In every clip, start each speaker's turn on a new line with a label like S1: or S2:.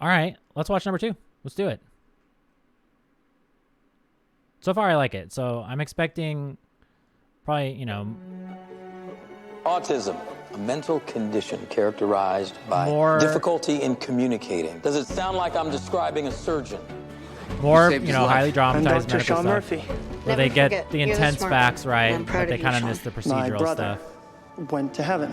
S1: All right, let's watch number 2. Let's do it. So far, I like it. So I'm expecting probably, you know...
S2: Autism, a mental condition characterized by
S1: more
S2: difficulty in communicating. Does it sound like I'm describing a surgeon?
S1: More, you know, highly dramatized medical
S3: Sean
S1: stuff.
S3: Murphy.
S1: Where they get the intense facts right, but they kind of miss the
S3: My
S1: procedural
S3: brother
S1: stuff.
S3: went to heaven.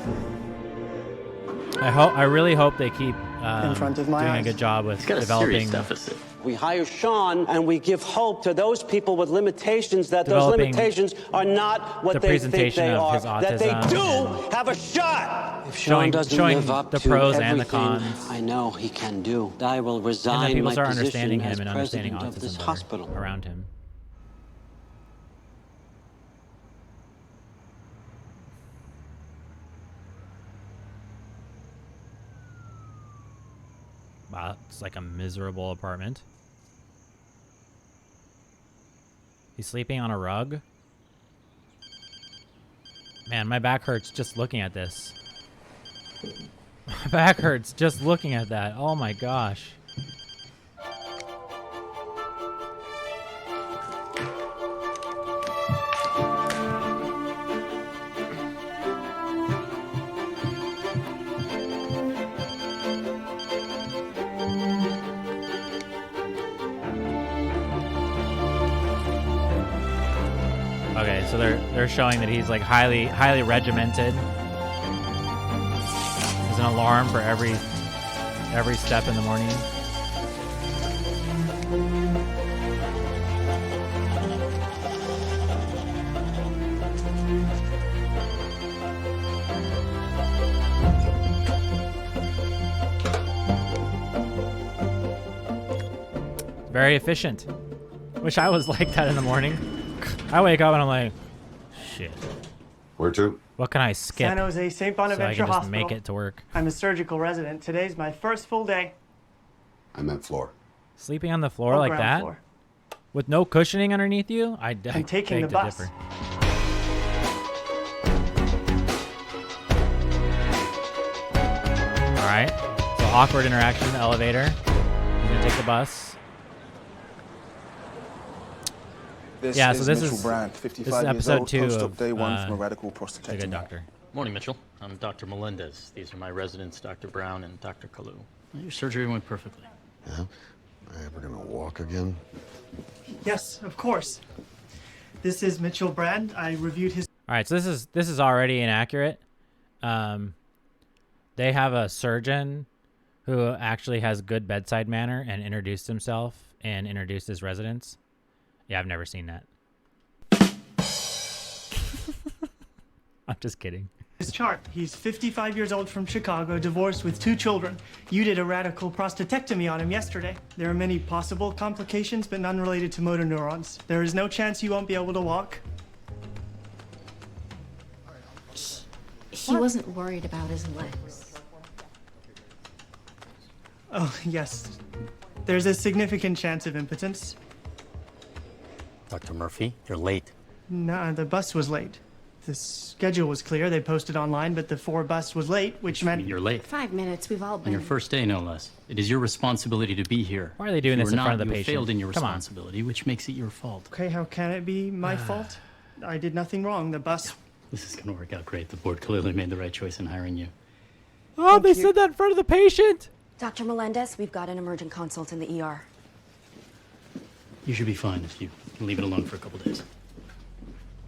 S1: I really hope they keep
S3: In front of my
S1: doing a
S3: eyes.
S1: good job with
S4: He's got a
S1: developing
S4: serious deficit.
S5: We hire Sean and we give hope to those people with limitations that those
S1: Developing
S5: limitations are not what
S1: the
S5: they think
S1: presentation
S5: they
S1: of
S5: are.
S1: his
S5: That they
S1: autism
S5: do have a shot.
S2: If
S1: showing-
S2: Sean doesn't
S1: showing
S2: live up
S1: the
S2: to
S1: pros and the
S2: everything
S1: cons.
S2: I know he can do, I will
S1: and
S2: resign
S1: then people
S2: my
S1: start
S2: position
S1: understanding
S2: as
S1: him and understanding
S2: president of this
S1: autism better
S2: hospital.
S1: around him. Wow, it's like a miserable apartment. He's sleeping on a rug. Man, my back hurts just looking at this. My back hurts just looking at that. Oh my gosh. Okay, so they're showing that he's like highly regimented. There's an alarm for every step in the morning. Very efficient. Wish I was like that in the morning. I wake up and I'm like, shit.
S6: Where to?
S1: What can I skip
S3: San Jose St.
S1: so I
S3: Bonaventure
S1: can just
S3: Hospital.
S1: make it to work?
S3: I'm a surgical resident. Today's my first full day.
S6: I meant floor.
S1: Sleeping on the floor
S3: Oh,
S1: like
S3: ground
S1: that?
S3: floor.
S1: With no cushioning underneath you? I'm
S3: taking the bus.
S1: Differ. All right. So awkward interaction in the elevator. He's gonna take the bus.
S7: This
S1: Yeah,
S7: is
S1: so this
S7: Mitchell
S1: is-
S7: Brand,
S1: this
S7: 55
S1: is
S7: years
S1: episode
S7: old,
S1: 2
S7: post-op
S1: of
S7: day 1 from a radical
S1: The Good
S7: prostatectomy.
S1: Doctor.
S4: Morning, Mitchell. I'm Dr. Melendez. These are my residents, Dr. Brown and Dr. Kalu. Your surgery went perfectly.
S6: Yeah? Am I ever gonna walk again?
S3: Yes, of course. This is Mitchell Brand. I reviewed his.
S1: All right, so this is already inaccurate. They have a surgeon who actually has good bedside manner and introduced himself and introduced his residents. Yeah, I've never seen that. I'm just kidding.
S3: His chart. He's 55 years old from Chicago, divorced with 2 children. You did a radical prostatectomy on him yesterday. There are many possible complications, but none related to motor neurons. There is no chance you won't be able to walk.
S8: He wasn't worried about his legs.
S3: Oh, yes. There's a significant chance of impotence.
S4: Dr. Murphy, you're late.
S3: No, the bus was late. The schedule was clear. They posted online, but the 4 bus was late, which meant...
S4: You're late.
S8: 5 minutes, we've all
S4: On
S8: been...
S4: your first day, no less. It is your responsibility to be here.
S1: Why are they doing
S4: If
S1: this
S4: you
S1: in
S4: were
S1: front of the
S4: not, you
S1: patient?
S4: failed in your
S1: Come on.
S4: responsibility, which makes it your fault.
S3: Okay, how can it be my fault? I did nothing wrong. The bus...
S4: This is going to work out great. The board clearly made the right choice in hiring you.
S1: Oh, they said that in front of the patient.
S8: Dr. Melendez, we've got an emergent consult in the ER.
S4: You should be fine if you leave it alone for a couple days.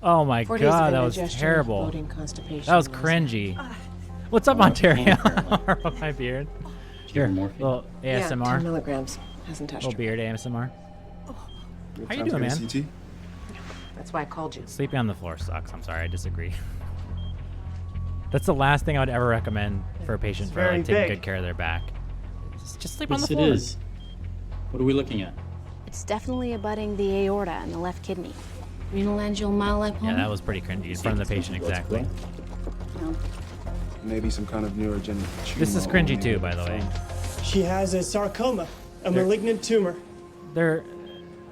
S1: Oh my god, that was terrible. That was cringy. What's up, Ontario? My beard. Here,
S4: morphine?
S1: little ASMR.
S9: 10 milligrams. Hasn't touched
S1: Little
S9: her.
S1: beard ASMR. How you
S7: Time to
S1: doing,
S7: get a
S1: man?
S7: CT?
S9: That's why I called you.
S1: Sleeping on the floor sucks. I'm sorry, I disagree. That's the last thing I would ever recommend for a patient for
S3: very
S1: like, taking
S3: big.
S1: good care of their back. Just sleep on
S4: Yes,
S1: the
S4: it
S1: floor.
S4: is. What are we looking at?
S8: It's definitely abutting the aorta and the left kidney. Renal angiomyolipoma?
S1: Yeah, that was pretty cringy in front of the patient, exactly.
S7: Maybe some kind of neurogenic tumor.
S1: This is
S7: or
S1: cringy
S7: maybe
S1: too, by the way.
S3: She has a sarcoma, a malignant tumor.
S1: They're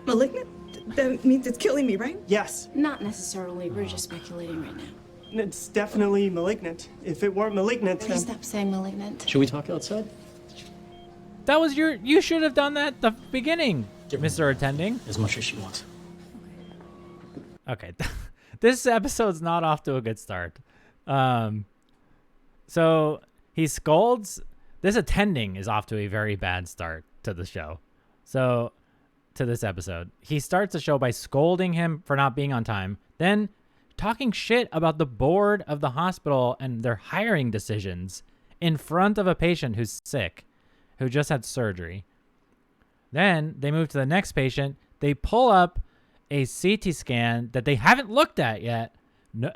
S9: Malignant? That means it's killing me, right?
S3: Yes,
S8: Not necessarily. We're just speculating right now.
S3: it's definitely malignant. If it weren't malignant,
S8: Please
S3: then...
S8: stop saying malignant.
S4: Should we talk outside?
S1: That was you should have done that at the beginning, Mr. Attending.
S4: As much as she wants.
S1: Okay. This episode's not off to a good start. So he scolds. This attending is off to a very bad start to the show. So to this episode, he starts the show by scolding him for not being on time, then talking shit about the board of the hospital and their hiring decisions in front of a patient who's sick, who just had surgery. Then they move to the next patient. They pull up a CT scan that they haven't looked at yet,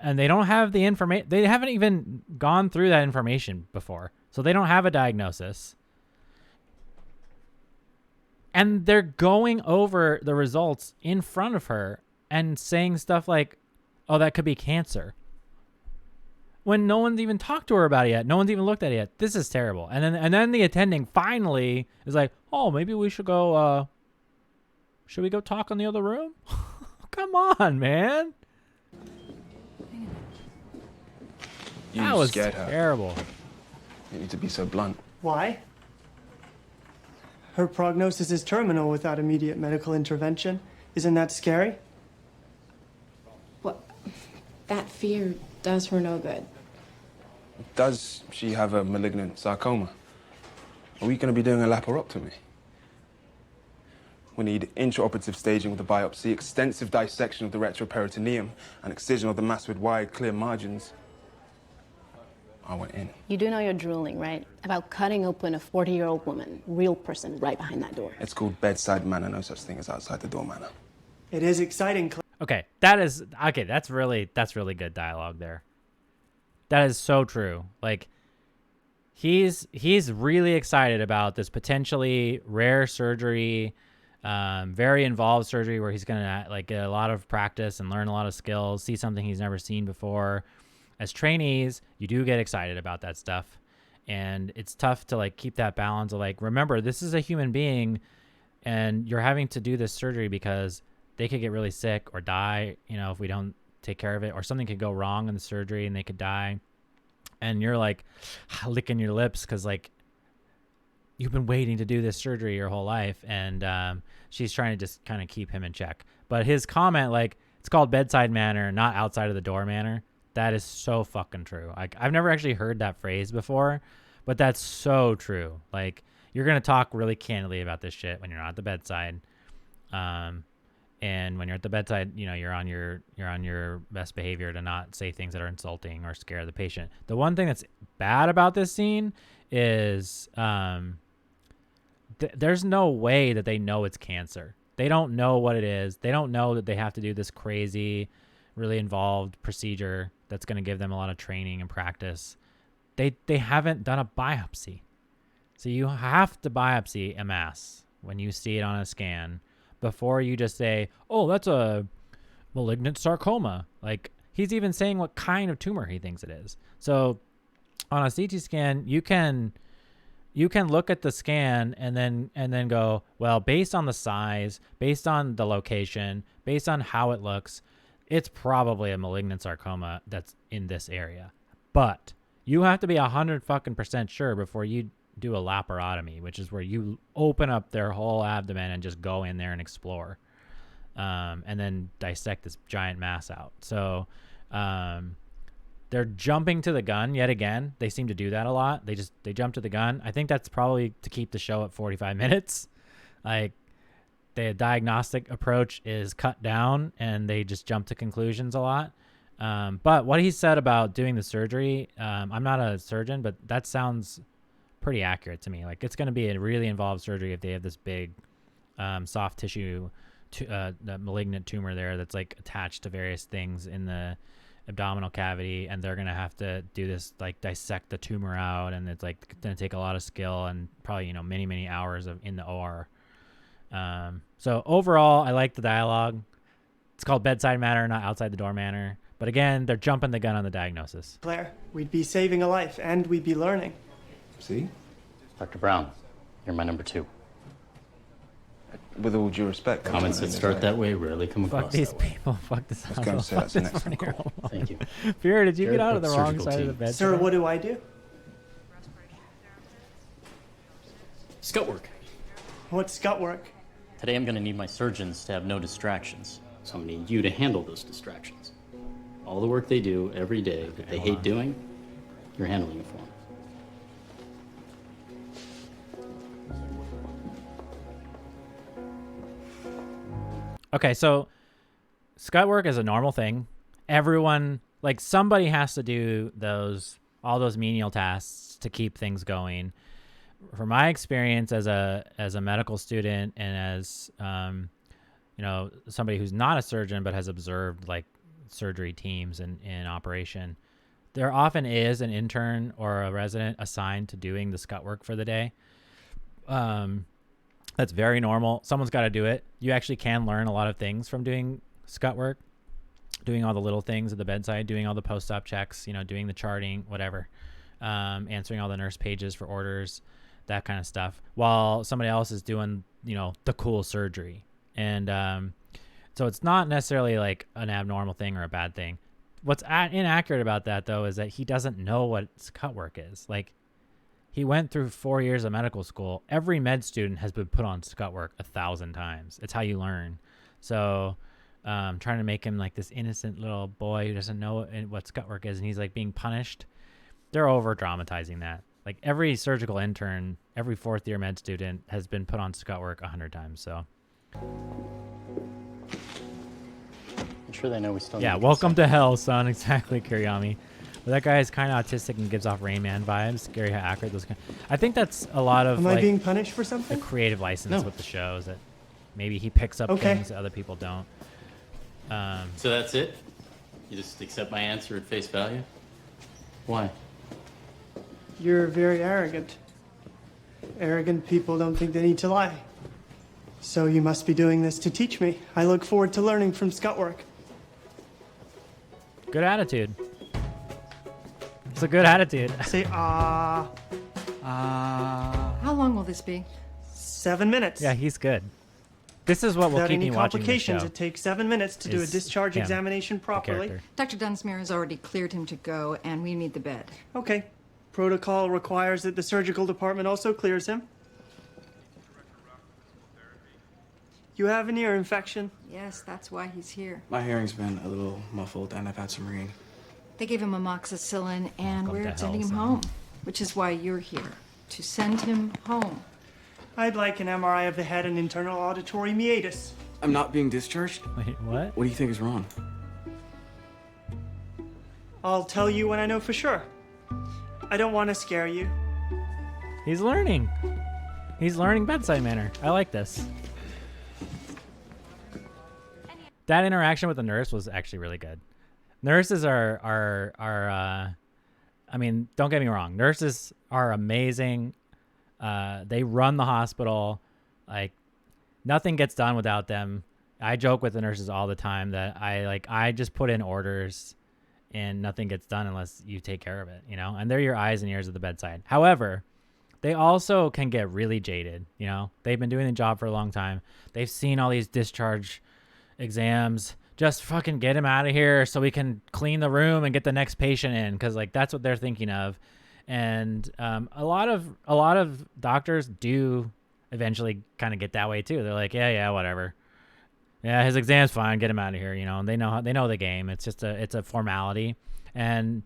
S1: and they don't have the information. They haven't even gone through that information before, so they don't have a diagnosis. And they're going over the results in front of her and saying stuff like, oh, that could be cancer, when no one's even talked to her about it yet. No one's even looked at it yet. This is terrible. And then the attending finally is like, oh, maybe we should go, should we go talk in the other room? Come on, man. That was
S7: scared her.
S1: terrible.
S7: You need to be so blunt.
S3: Why? Her prognosis is terminal without immediate medical intervention. Isn't that scary?
S8: What? That fear does her no good.
S7: Does she have a malignant sarcoma? Are we going to be doing a laparotomy? We need intraoperative staging with a biopsy, extensive dissection of the retroperitoneum, and excision of the mass with wide, clear margins. I went in.
S8: You do know you're drooling, right? About cutting open a 40-year-old woman, real person, right behind that door.
S7: It's called bedside manner, no such thing as outside the door manner.
S3: It is exciting.
S1: Okay, that's really good dialogue there. That is so true. Like, he's really excited about this potentially rare surgery, very involved surgery where he's gonna like get a lot of practice and learn a lot of skills, see something he's never seen before. As trainees, you do get excited about that stuff, and it's tough to like keep that balance of like, remember, this is a human being, and you're having to do this surgery because they could get really sick or die, you know, if we don't take care of it, or something could go wrong in the surgery and they could die. And you're like licking your lips because like you've been waiting to do this surgery your whole life. And she's trying to just kind of keep him in check. But his comment, like, it's called bedside manner, not outside of the door manner. That is so fucking true. Like, I've never actually heard that phrase before, but that's so true. Like, you're going to talk really candidly about this shit when you're not at the bedside. And when you're at the bedside, you know, you're on your best behavior to not say things that are insulting or scare the patient. The one thing that's bad about this scene is there's no way that they know it's cancer. They don't know what it is. They don't know that they have to do this crazy, really involved procedure that's going to give them a lot of training and practice. They haven't done a biopsy. So you have to biopsy a mass when you see it on a scan before you just say, oh, that's a malignant sarcoma. Like, he's even saying what kind of tumor he thinks it is. So on a CT scan, you can look at the scan and then go, well, based on the size, based on the location, based on how it looks, it's probably a malignant sarcoma that's in this area. But you have to be 100% sure before you do a laparotomy, which is where you open up their whole abdomen and just go in there and explore, and then dissect this giant mass out. So they're jumping to the gun yet again. They seem to do that a lot. They jump to the gun. I think that's probably to keep the show at 45 minutes. Like, the diagnostic approach is cut down and they just jump to conclusions a lot. But what he said about doing the surgery, I'm not a surgeon, but that sounds pretty accurate to me. Like, it's going to be a really involved surgery if they have this big soft tissue the malignant tumor there that's like attached to various things in the abdominal cavity, and they're going to have to do this, like, dissect the tumor out, and it's like going to take a lot of skill and probably, you know, many hours in the OR. So overall, I like the dialogue. It's called bedside manner, not outside the door manner. But again, they're jumping the gun on the diagnosis.
S3: Claire, we'd be saving a life and we'd be learning.
S7: See?
S4: Dr. Brown, you're my number 2.
S7: With all due respect.
S4: Comments that start that way rarely come across.
S1: Fuck these people. Fuck this house.
S7: I was going to say that's an excellent call.
S4: Thank you.
S1: Pierre, did you
S4: Very
S1: get out of the
S4: quick
S1: wrong
S4: surgical
S1: side of the
S4: team.
S1: bed?
S3: Sir, what do I do?
S4: Scut work.
S3: What's scut work?
S4: Today I'm going to need my surgeons to have no distractions. So I'm going to need you to handle those distractions. All the work they do every day that they hate doing, you're handling it for them.
S1: Okay, so scut work is a normal thing. Everyone, like, somebody has to do all those menial tasks to keep things going. From my experience as a medical student and as somebody who's not a surgeon but has observed like surgery teams in operation, there often is an intern or a resident assigned to doing the scut work for the day. That's very normal. Someone's got to do it. You actually can learn a lot of things from doing scut work, doing all the little things at the bedside, doing all the post-op checks, doing the charting, whatever, answering all the nurse pages for orders, that kind of stuff, while somebody else is doing, the cool surgery. And so it's not necessarily like an abnormal thing or a bad thing. What's inaccurate about that, though, is that he doesn't know what scut work is. Like, he went through 4 years of medical school. Every med student has been put on scut work 1,000 times. It's how you learn. So trying to make him like this innocent little boy who doesn't know what scut work is, and he's like being punished. They're over dramatizing that. Like, every surgical intern, every 4th year med student has been put on scut work 100 times. So
S4: I'm sure they know we still.
S1: Yeah, welcome to hell, son. Exactly, Kiryami. But that guy is kind of autistic and gives off Rain Man vibes. Scary how accurate those. I think that's a lot of.
S3: Am I being punished for something?
S1: A creative license with the show is that maybe he picks up things that other people don't.
S4: So that's it? You just accept my answer at face value? Why?
S3: You're very arrogant. Arrogant people don't think they need to lie. So you must be doing this to teach me. I look forward to learning from scut work.
S1: Good attitude. It's a good attitude.
S3: Say
S10: How long will this be?
S3: 7 minutes.
S1: Yeah, he's good. This is what will keep me watching the show.
S3: Without any complications, it takes 7 minutes to do a discharge examination properly.
S10: Dr. Dunsmuir has already cleared him to go, and we need the bed.
S3: Okay. Protocol requires that the surgical department also clears him. You have an ear infection.
S10: Yes, that's why he's here.
S7: My hearing's been a little muffled, and I've had some ringing.
S10: They gave him amoxicillin, and
S1: Welcome
S10: we're
S1: to
S10: sending
S1: hell,
S10: him
S1: son.
S10: home, which is why you're here, to send him home.
S3: I'd like an MRI of the head and internal auditory meatus.
S7: I'm not being discharged?
S1: Wait, what?
S7: What do you think is wrong?
S3: I'll tell you when I know for sure. I don't want to scare you.
S1: He's learning. He's learning bedside manner. I like this. That interaction with the nurse was actually really good. Nurses are I mean, don't get me wrong. Nurses are amazing. They run the hospital. Like, nothing gets done without them. I joke with the nurses all the time that I just put in orders and nothing gets done unless you take care of it, and they're your eyes and ears at the bedside. However, they also can get really jaded. They've been doing the job for a long time. They've seen all these discharge exams. Just fucking get him out of here so we can clean the room and get the next patient in, because that's what they're thinking of. And a lot of doctors do eventually kind of get that way too. They're like, yeah, whatever. Yeah, his exam's fine. Get him out of here. And they know the game. It's just it's a formality. And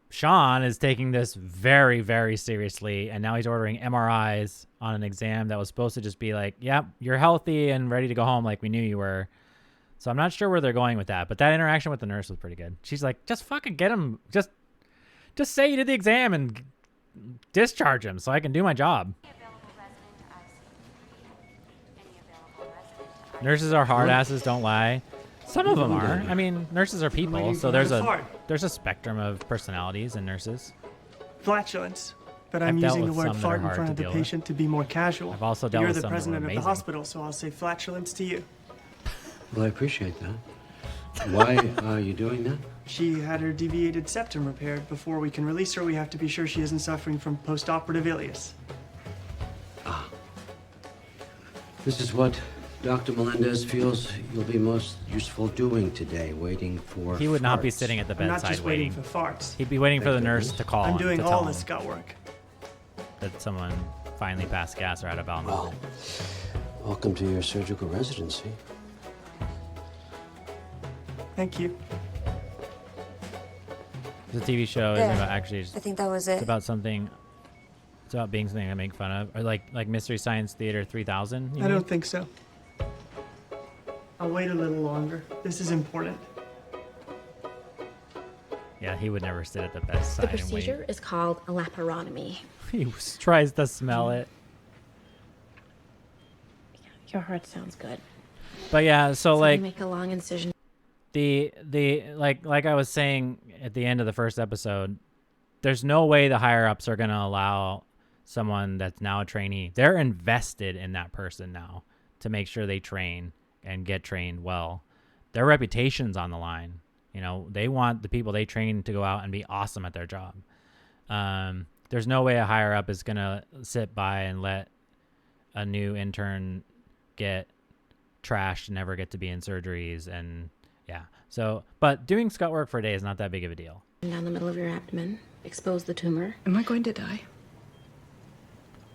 S1: Sean is taking this very, very seriously, and now he's ordering MRIs on an exam that was supposed to just be like, yep, you're healthy and ready to go home like we knew you were. So I'm not sure where they're going with that, but that interaction with the nurse was pretty good. She's like, just fucking get him. Just say you did the exam and discharge him so I can do my job. Nurses are hard asses, don't lie. Some of them are. I mean, nurses are people, so there's a spectrum of personalities in nurses.
S3: Flatulence. But I'm
S1: I've dealt
S3: using the
S1: with
S3: word
S1: some that
S3: fart
S1: are
S3: in
S1: hard
S3: front
S1: to
S3: of the
S1: deal with.
S3: patient to be more casual.
S1: I've also dealt
S3: You're
S1: with
S3: the
S1: some that were
S3: president of the
S1: amazing.
S3: hospital, so I'll say flatulence to you.
S5: Well, I appreciate that. Why are you doing that?
S3: She had her deviated septum repaired. Before we can release her, we have to be sure she isn't suffering from post-operative ileus.
S5: This is what Dr. Melendez feels you'll be most useful doing today, waiting for
S1: He would not be
S5: farts.
S1: sitting at the
S3: I'm not
S1: bedside
S3: just waiting for farts.
S1: He'd be waiting for the nurse to call
S3: I'm
S1: him
S3: doing
S1: to
S3: all
S1: tell
S3: the
S1: him
S3: scut work.
S1: that someone finally passed gas or had a bowel
S5: Well,
S1: movement.
S5: welcome to your surgical residency.
S3: Thank you.
S1: It's a TV show. Isn't about actually.
S11: I think that was it.
S1: It's about something. It's about being something I make fun of, or like Mystery Science Theater 3000.
S3: I don't think so. I'll wait a little longer. This is important.
S1: Yeah, he would never sit at the bedside.
S8: The procedure is called a laparotomy.
S1: He tries to smell it.
S8: Your heart sounds good.
S1: But yeah, so
S8: We
S1: like
S8: make a long incision.
S1: the like I was saying at the end of the first episode, there's no way the higher ups are gonna allow someone that's now a trainee. They're invested in that person now to make sure they train and get trained well. Their reputation's on the line. You know, they want the people they train to go out and be awesome at their job. There's no way a higher up is gonna sit by and let a new intern get trashed and never get to be in surgeries. And yeah, so but doing scut work for a day is not that big of a deal.
S8: Down the middle of your abdomen, expose the tumor.
S9: Am I going to die?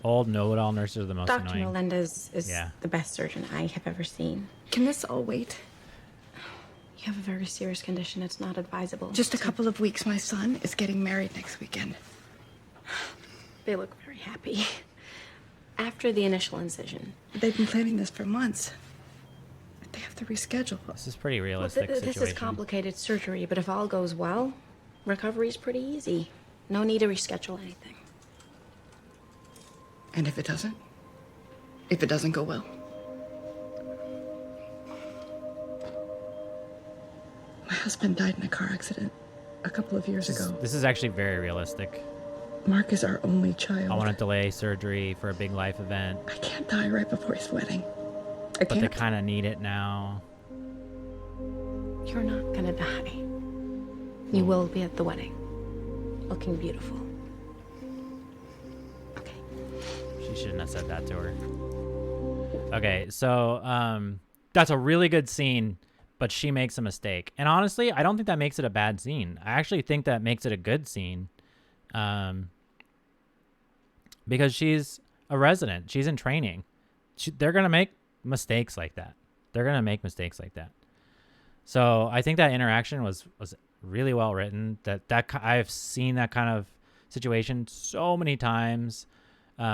S1: Old know-it-all nurses are the most
S8: Dr.
S1: annoying.
S8: Melendez is
S1: Yeah.
S8: the best surgeon I have ever seen.
S9: Can this all wait?
S8: You have a very serious condition. It's not advisable.
S9: Just a couple of weeks. My son is getting married next weekend.
S8: They look very happy. After the initial incision.
S9: They've been planning this for months. They have to reschedule.
S1: This is pretty
S8: Well,
S1: realistic
S8: this
S1: situation.
S8: is complicated surgery, but if all goes well, recovery is pretty easy. No need to reschedule anything.
S9: And if it doesn't? If it doesn't go well? My husband died in a car accident a couple of years ago.
S1: This is actually very realistic.
S9: Mark is our only child.
S1: I want to delay surgery for a big life event,
S9: I can't die right before his wedding. I
S1: but they
S9: can't.
S1: kind of need it now.
S8: You're not gonna die. You will be at the wedding, looking beautiful. Okay.
S1: She shouldn't have said that to her. Okay, so that's a really good scene, but she makes a mistake. And honestly, I don't think that makes it a bad scene. I actually think that makes it a good scene. Because she's a resident. She's in training. They're going to make mistakes like that. They're going to make mistakes like that. So I think that interaction was really well written. I've seen that kind of situation so many times. You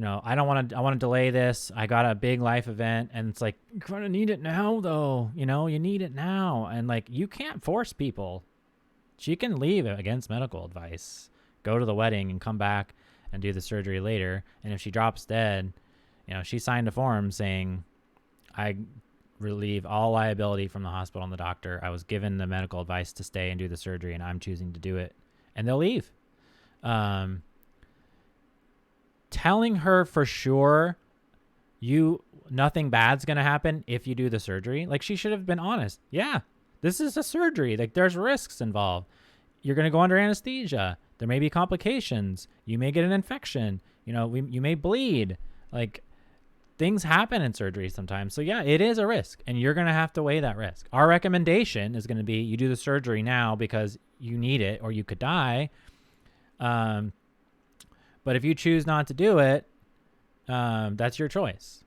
S1: know, I want to delay this. I got a big life event and it's like, you're going to need it now though. You know, you need it now. And like, you can't force people. She can leave against medical advice, go to the wedding and come back and do the surgery later. And if she drops dead, you know, she signed a form saying, I relieve all liability from the hospital and the doctor. I was given the medical advice to stay and do the surgery and I'm choosing to do it. And they'll leave. Telling her for sure nothing bad's going to happen if you do the surgery. Like, she should have been honest. Yeah, this is a surgery. Like, there's risks involved. You're going to go under anesthesia. There may be complications. You may get an infection. You know, you may bleed. Like, things happen in surgery sometimes. So yeah, it is a risk and you're going to have to weigh that risk. Our recommendation is going to be you do the surgery now because you need it or you could die. But if you choose not to do it, that's your choice.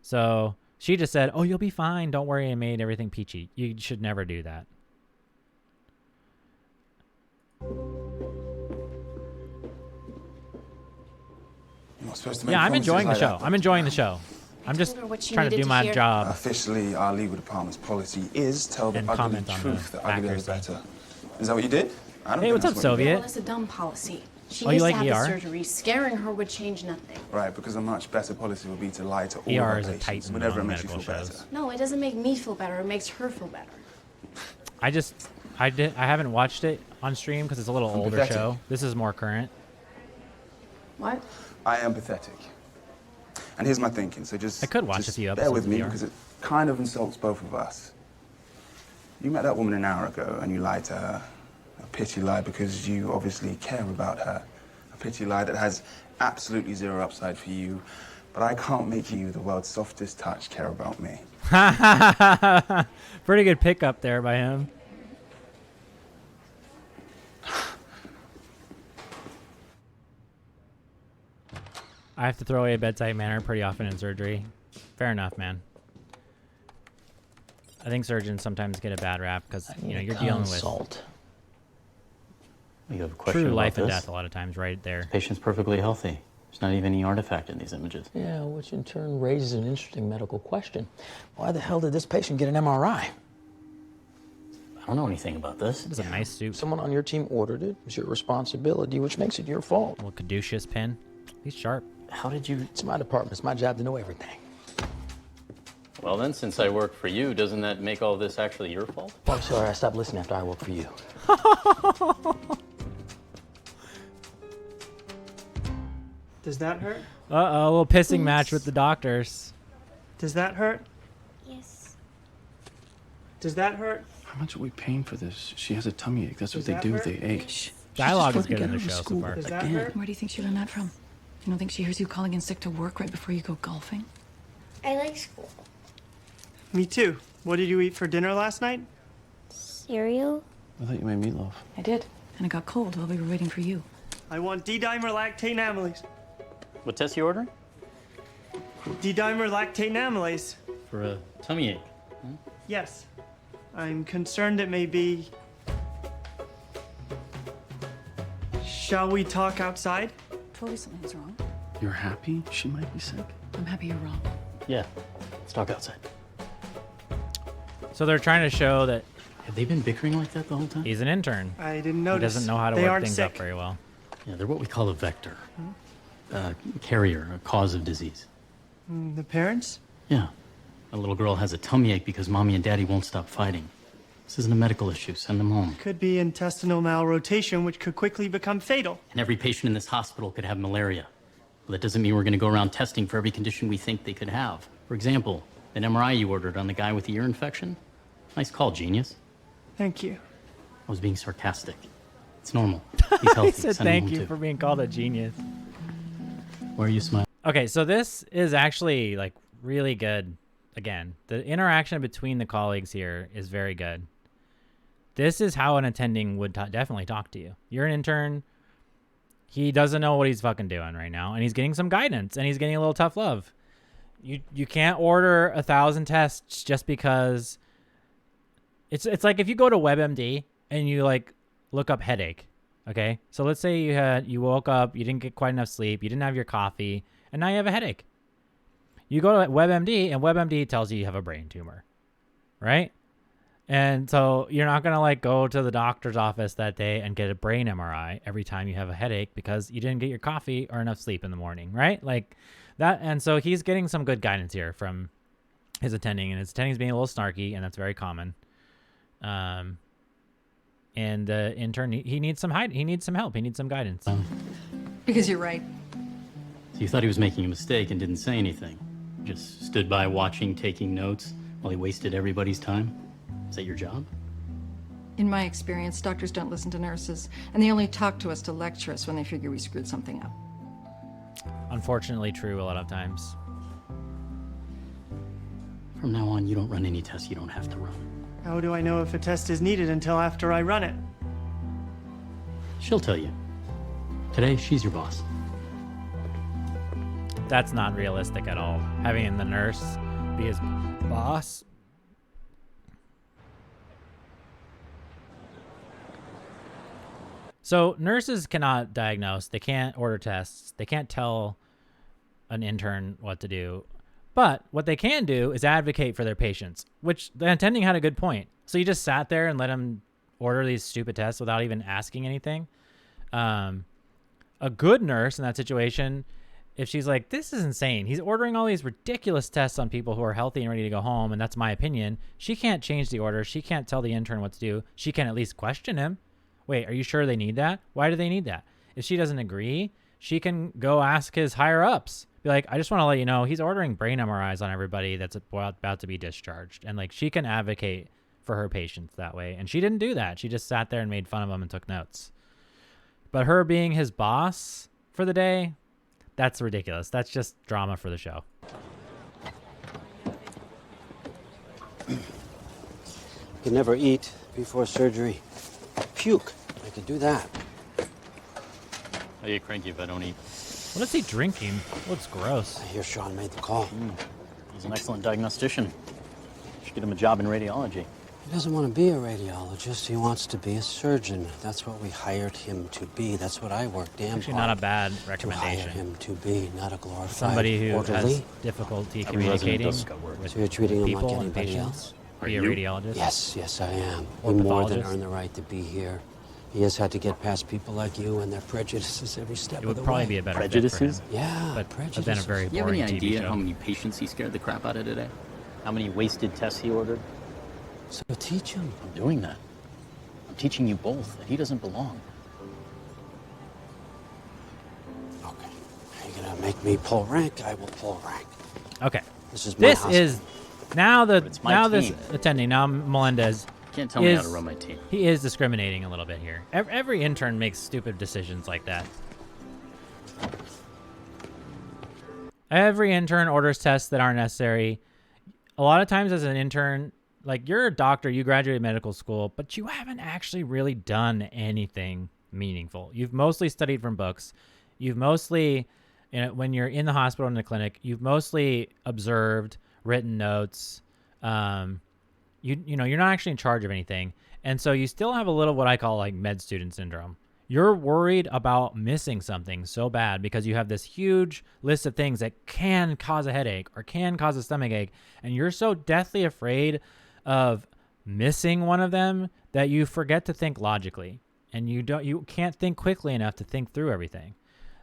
S1: So she just said, oh, you'll be fine. Don't worry. I made everything peachy. You should never do that.
S7: You're not supposed to make
S1: Yeah, I'm
S7: promises
S1: enjoying the
S7: like
S1: show.
S7: that.
S1: I'm enjoying the show. I'm just
S8: told her what she
S1: trying to
S8: needed
S1: do
S8: to
S1: my
S8: hear.
S1: job.
S7: Officially, our legal department's policy is tell the
S1: And
S7: ugly
S1: comment on
S7: truth.
S1: the
S7: The uglier the
S1: accuracy.
S7: better. Is that what you did? I don't
S1: Hey,
S7: think
S1: what's up,
S7: that's what you did.
S1: Soviet?
S8: Well, that's a dumb policy. She
S1: Oh, you
S8: needs
S1: like
S8: to have
S1: ER?
S8: the surgery. Scaring her would change nothing.
S7: Right, because a much better policy would be to lie to all
S1: ER
S7: of our
S1: is a
S7: patients
S1: titan
S7: whenever it
S1: on
S7: makes you feel
S1: medical
S7: better.
S1: shows.
S8: No, it doesn't make me feel better. It makes her feel better.
S1: I haven't watched it on stream because it's a little older
S7: pathetic.
S1: show. This is more current.
S8: What?
S7: I am pathetic. And here's my thinking, so just
S1: I could watch
S7: just
S1: a few
S7: bear
S1: episodes
S7: with
S1: of
S7: me
S1: ER.
S7: because it kind of insults both of us. You met that woman an hour ago and you lied to her. A pity lie because you obviously care about her. A pity lie that has absolutely zero upside for you. But I can't make you, the world's softest touch, care about me.
S1: Pretty good pickup there by him. I have to throw away a bedside manner pretty often in surgery. Fair enough, man. I think surgeons sometimes get a bad rap because, you know, you're dealing with
S4: You have a question
S1: true
S4: about
S1: life and
S4: this?
S1: death a lot of times right there.
S4: This patient's perfectly healthy. There's not even any artifact in these images.
S2: Yeah, which in turn raises an interesting medical question. Why the hell did this patient get an MRI?
S4: I don't know anything about this.
S1: It's a nice suit.
S2: Someone on your team ordered it. It's your responsibility, which makes it your fault.
S1: Little caduceus pin. He's sharp.
S4: How did you...
S2: It's my department. It's my job to know everything.
S4: Well then, since I work for you, doesn't that make all this actually your fault?
S2: Oh, I'm sorry. I stopped listening after I work for you.
S3: Does that hurt?
S1: Uh-oh, a little pissing match with the doctors.
S3: Does that hurt?
S11: Yes.
S3: Does that hurt?
S7: How much are we paying for this? She has a tummy ache. That's what
S3: Does
S7: they
S3: that
S7: do.
S3: hurt?
S7: They ache.
S1: Dialogue is
S7: She's just
S1: good in the
S7: trying to get
S1: show
S7: out of
S1: so
S7: school
S1: far.
S3: Does that
S7: again.
S3: hurt?
S10: Where do you think she learned that from? You don't think she hears you calling in sick to work right before you go golfing?
S11: I like school.
S3: Me too. What did you eat for dinner last night?
S11: Cereal?
S7: I thought you made meatloaf.
S10: I did. And it got cold while we were waiting for you.
S3: I want D-dimer lactate amylase.
S4: What test are you ordering?
S3: D-dimer lactate amylase.
S4: For a tummy ache.
S3: Yes. I'm concerned it may be... Shall we talk outside?
S10: Totally something's wrong.
S7: You're happy? She might be sick.
S10: I'm happy you're wrong.
S4: Yeah. Let's talk outside.
S1: So they're trying to show that
S4: Have they been bickering like that the whole time?
S1: he's an intern.
S3: I didn't
S1: He
S3: notice.
S1: doesn't know how to
S3: They
S1: work
S3: aren't
S1: things
S3: sick.
S1: up very well.
S4: Yeah, they're what we call a vector. Carrier, a cause of disease.
S3: The parents?
S4: Yeah. A little girl has a tummy ache because mommy and daddy won't stop fighting. This isn't a medical issue. Send them home.
S3: Could be intestinal malrotation, which could quickly become fatal.
S4: And every patient in this hospital could have malaria. Well, that doesn't mean we're going to go around testing for every condition we think they could have. For example, that MRI you ordered on the guy with the ear infection? Nice call, genius.
S3: Thank you.
S4: I was being sarcastic. It's normal. He's healthy.
S1: He said
S4: Send him
S1: thank
S4: home,
S1: you
S4: too.
S1: for being called a genius.
S4: Why are you smiling?
S1: Okay, so this is actually like really good. Again, the interaction between the colleagues here is very good. This is how an attending would definitely talk to you. You're an intern. He doesn't know what he's fucking doing right now, and he's getting some guidance, and he's getting a little tough love. You can't order 1,000 tests just because. It's like if you go to WebMD and you like look up headache. Okay, so let's say you woke up, you didn't get quite enough sleep, you didn't have your coffee, and now you have a headache. You go to WebMD, and WebMD tells you have a brain tumor, right? And so you're not going to like go to the doctor's office that day and get a brain MRI every time you have a headache because you didn't get your coffee or enough sleep in the morning, right? Like that. And so he's getting some good guidance here from his attending, and his attending's being a little snarky, and that's very common. And the intern, he needs some help. He needs some guidance.
S10: Because you're right.
S4: So you thought he was making a mistake and didn't say anything. Just stood by watching, taking notes while he wasted everybody's time. Is that your job?
S10: In my experience, doctors don't listen to nurses, and they only talk to us to lecture us when they figure we screwed something up.
S1: Unfortunately true a lot of times.
S4: From now on, you don't run any tests you don't have to run.
S3: How do I know if a test is needed until after I run it?
S4: She'll tell you. Today, she's your boss.
S1: That's not realistic at all. Having the nurse be his boss. So nurses cannot diagnose. They can't order tests. They can't tell an intern what to do. But what they can do is advocate for their patients, which the attending had a good point. So you just sat there and let him order these stupid tests without even asking anything. A good nurse in that situation, if she's like, this is insane. He's ordering all these ridiculous tests on people who are healthy and ready to go home, and that's my opinion. She can't change the order. She can't tell the intern what to do. She can at least question him. Wait, are you sure they need that? Why do they need that? If she doesn't agree, she can go ask his higher ups. Be like, I just want to let you know he's ordering brain MRIs on everybody that's about to be discharged. And like, she can advocate for her patients that way. And she didn't do that. She just sat there and made fun of him and took notes. But her being his boss for the day, that's ridiculous. That's just drama for the show.
S5: I can never eat before surgery. Puke. I can do that.
S4: I get cranky if I don't eat.
S1: What is he drinking? Looks gross.
S5: I hear Sean made the call.
S4: He's an excellent diagnostician. Should get him a job in radiology.
S5: He doesn't want to be a radiologist. He wants to be a surgeon. That's what we hired him to be. That's what I work damn
S1: Actually,
S5: hard
S1: not a bad
S5: to hire
S1: recommendation.
S5: him to be, not a glorified
S1: Somebody who
S5: orderly.
S1: has difficulty
S4: Every resident
S1: communicating
S4: does scout work.
S1: with
S5: So you're treating him like
S1: people and
S5: anybody
S1: patients.
S5: else?
S1: Be a
S4: Are you?
S1: radiologist.
S5: Yes, I am.
S1: Or
S5: He more than
S1: pathologist.
S5: earned the right to be here. He has had to get past people like you and their prejudices every step
S1: It
S5: of
S1: would
S5: the
S1: probably
S5: way.
S1: be a better
S4: Prejudices?
S1: fit for him.
S5: Yeah,
S1: But
S5: prejudices.
S1: then a very
S4: Do you have any
S1: boring TV
S4: idea
S1: show.
S4: how many patients he scared the crap out of today? How many wasted tests he ordered?
S5: So teach him.
S4: I'm doing that. I'm teaching you both that he doesn't belong.
S5: Okay. You're gonna make me pull rank, I will pull rank.
S1: Okay.
S5: This is my hospital.
S1: is now the
S4: But it's my
S1: this
S4: team.
S1: attending now Melendez.
S4: Can't tell me how to run my team.
S1: He is discriminating a little bit here. Every intern makes stupid decisions like that. Every intern orders tests that aren't necessary. A lot of times as an intern, like you're a doctor, you graduated medical school, but you haven't actually really done anything meaningful. You've mostly studied from books. You've mostly, when you're in the hospital in the clinic, you've mostly observed, written notes. You're not actually in charge of anything. And so you still have a little what I call like med student syndrome. You're worried about missing something so bad because you have this huge list of things that can cause a headache or can cause a stomach ache. And you're so deathly afraid of missing one of them that you forget to think logically. And you can't think quickly enough to think through everything.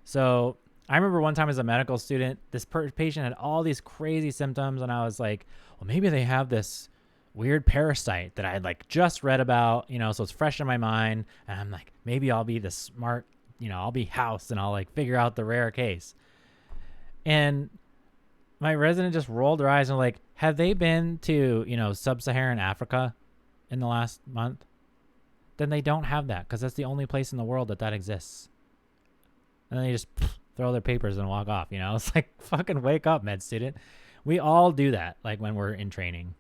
S1: So I remember one time as a medical student, this patient had all these crazy symptoms. And I was like, well, maybe they have this weird parasite that I had like just read about, so it's fresh in my mind. And I'm like, maybe I'll be the smart, I'll be House and I'll like figure out the rare case. And my resident just rolled her eyes and like, have they been to, sub-Saharan Africa in the last month? Then they don't have that because that's the only place in the world that exists. And then they just throw their papers and walk off, It's like, fucking wake up, med student. We all do that, like when we're in training.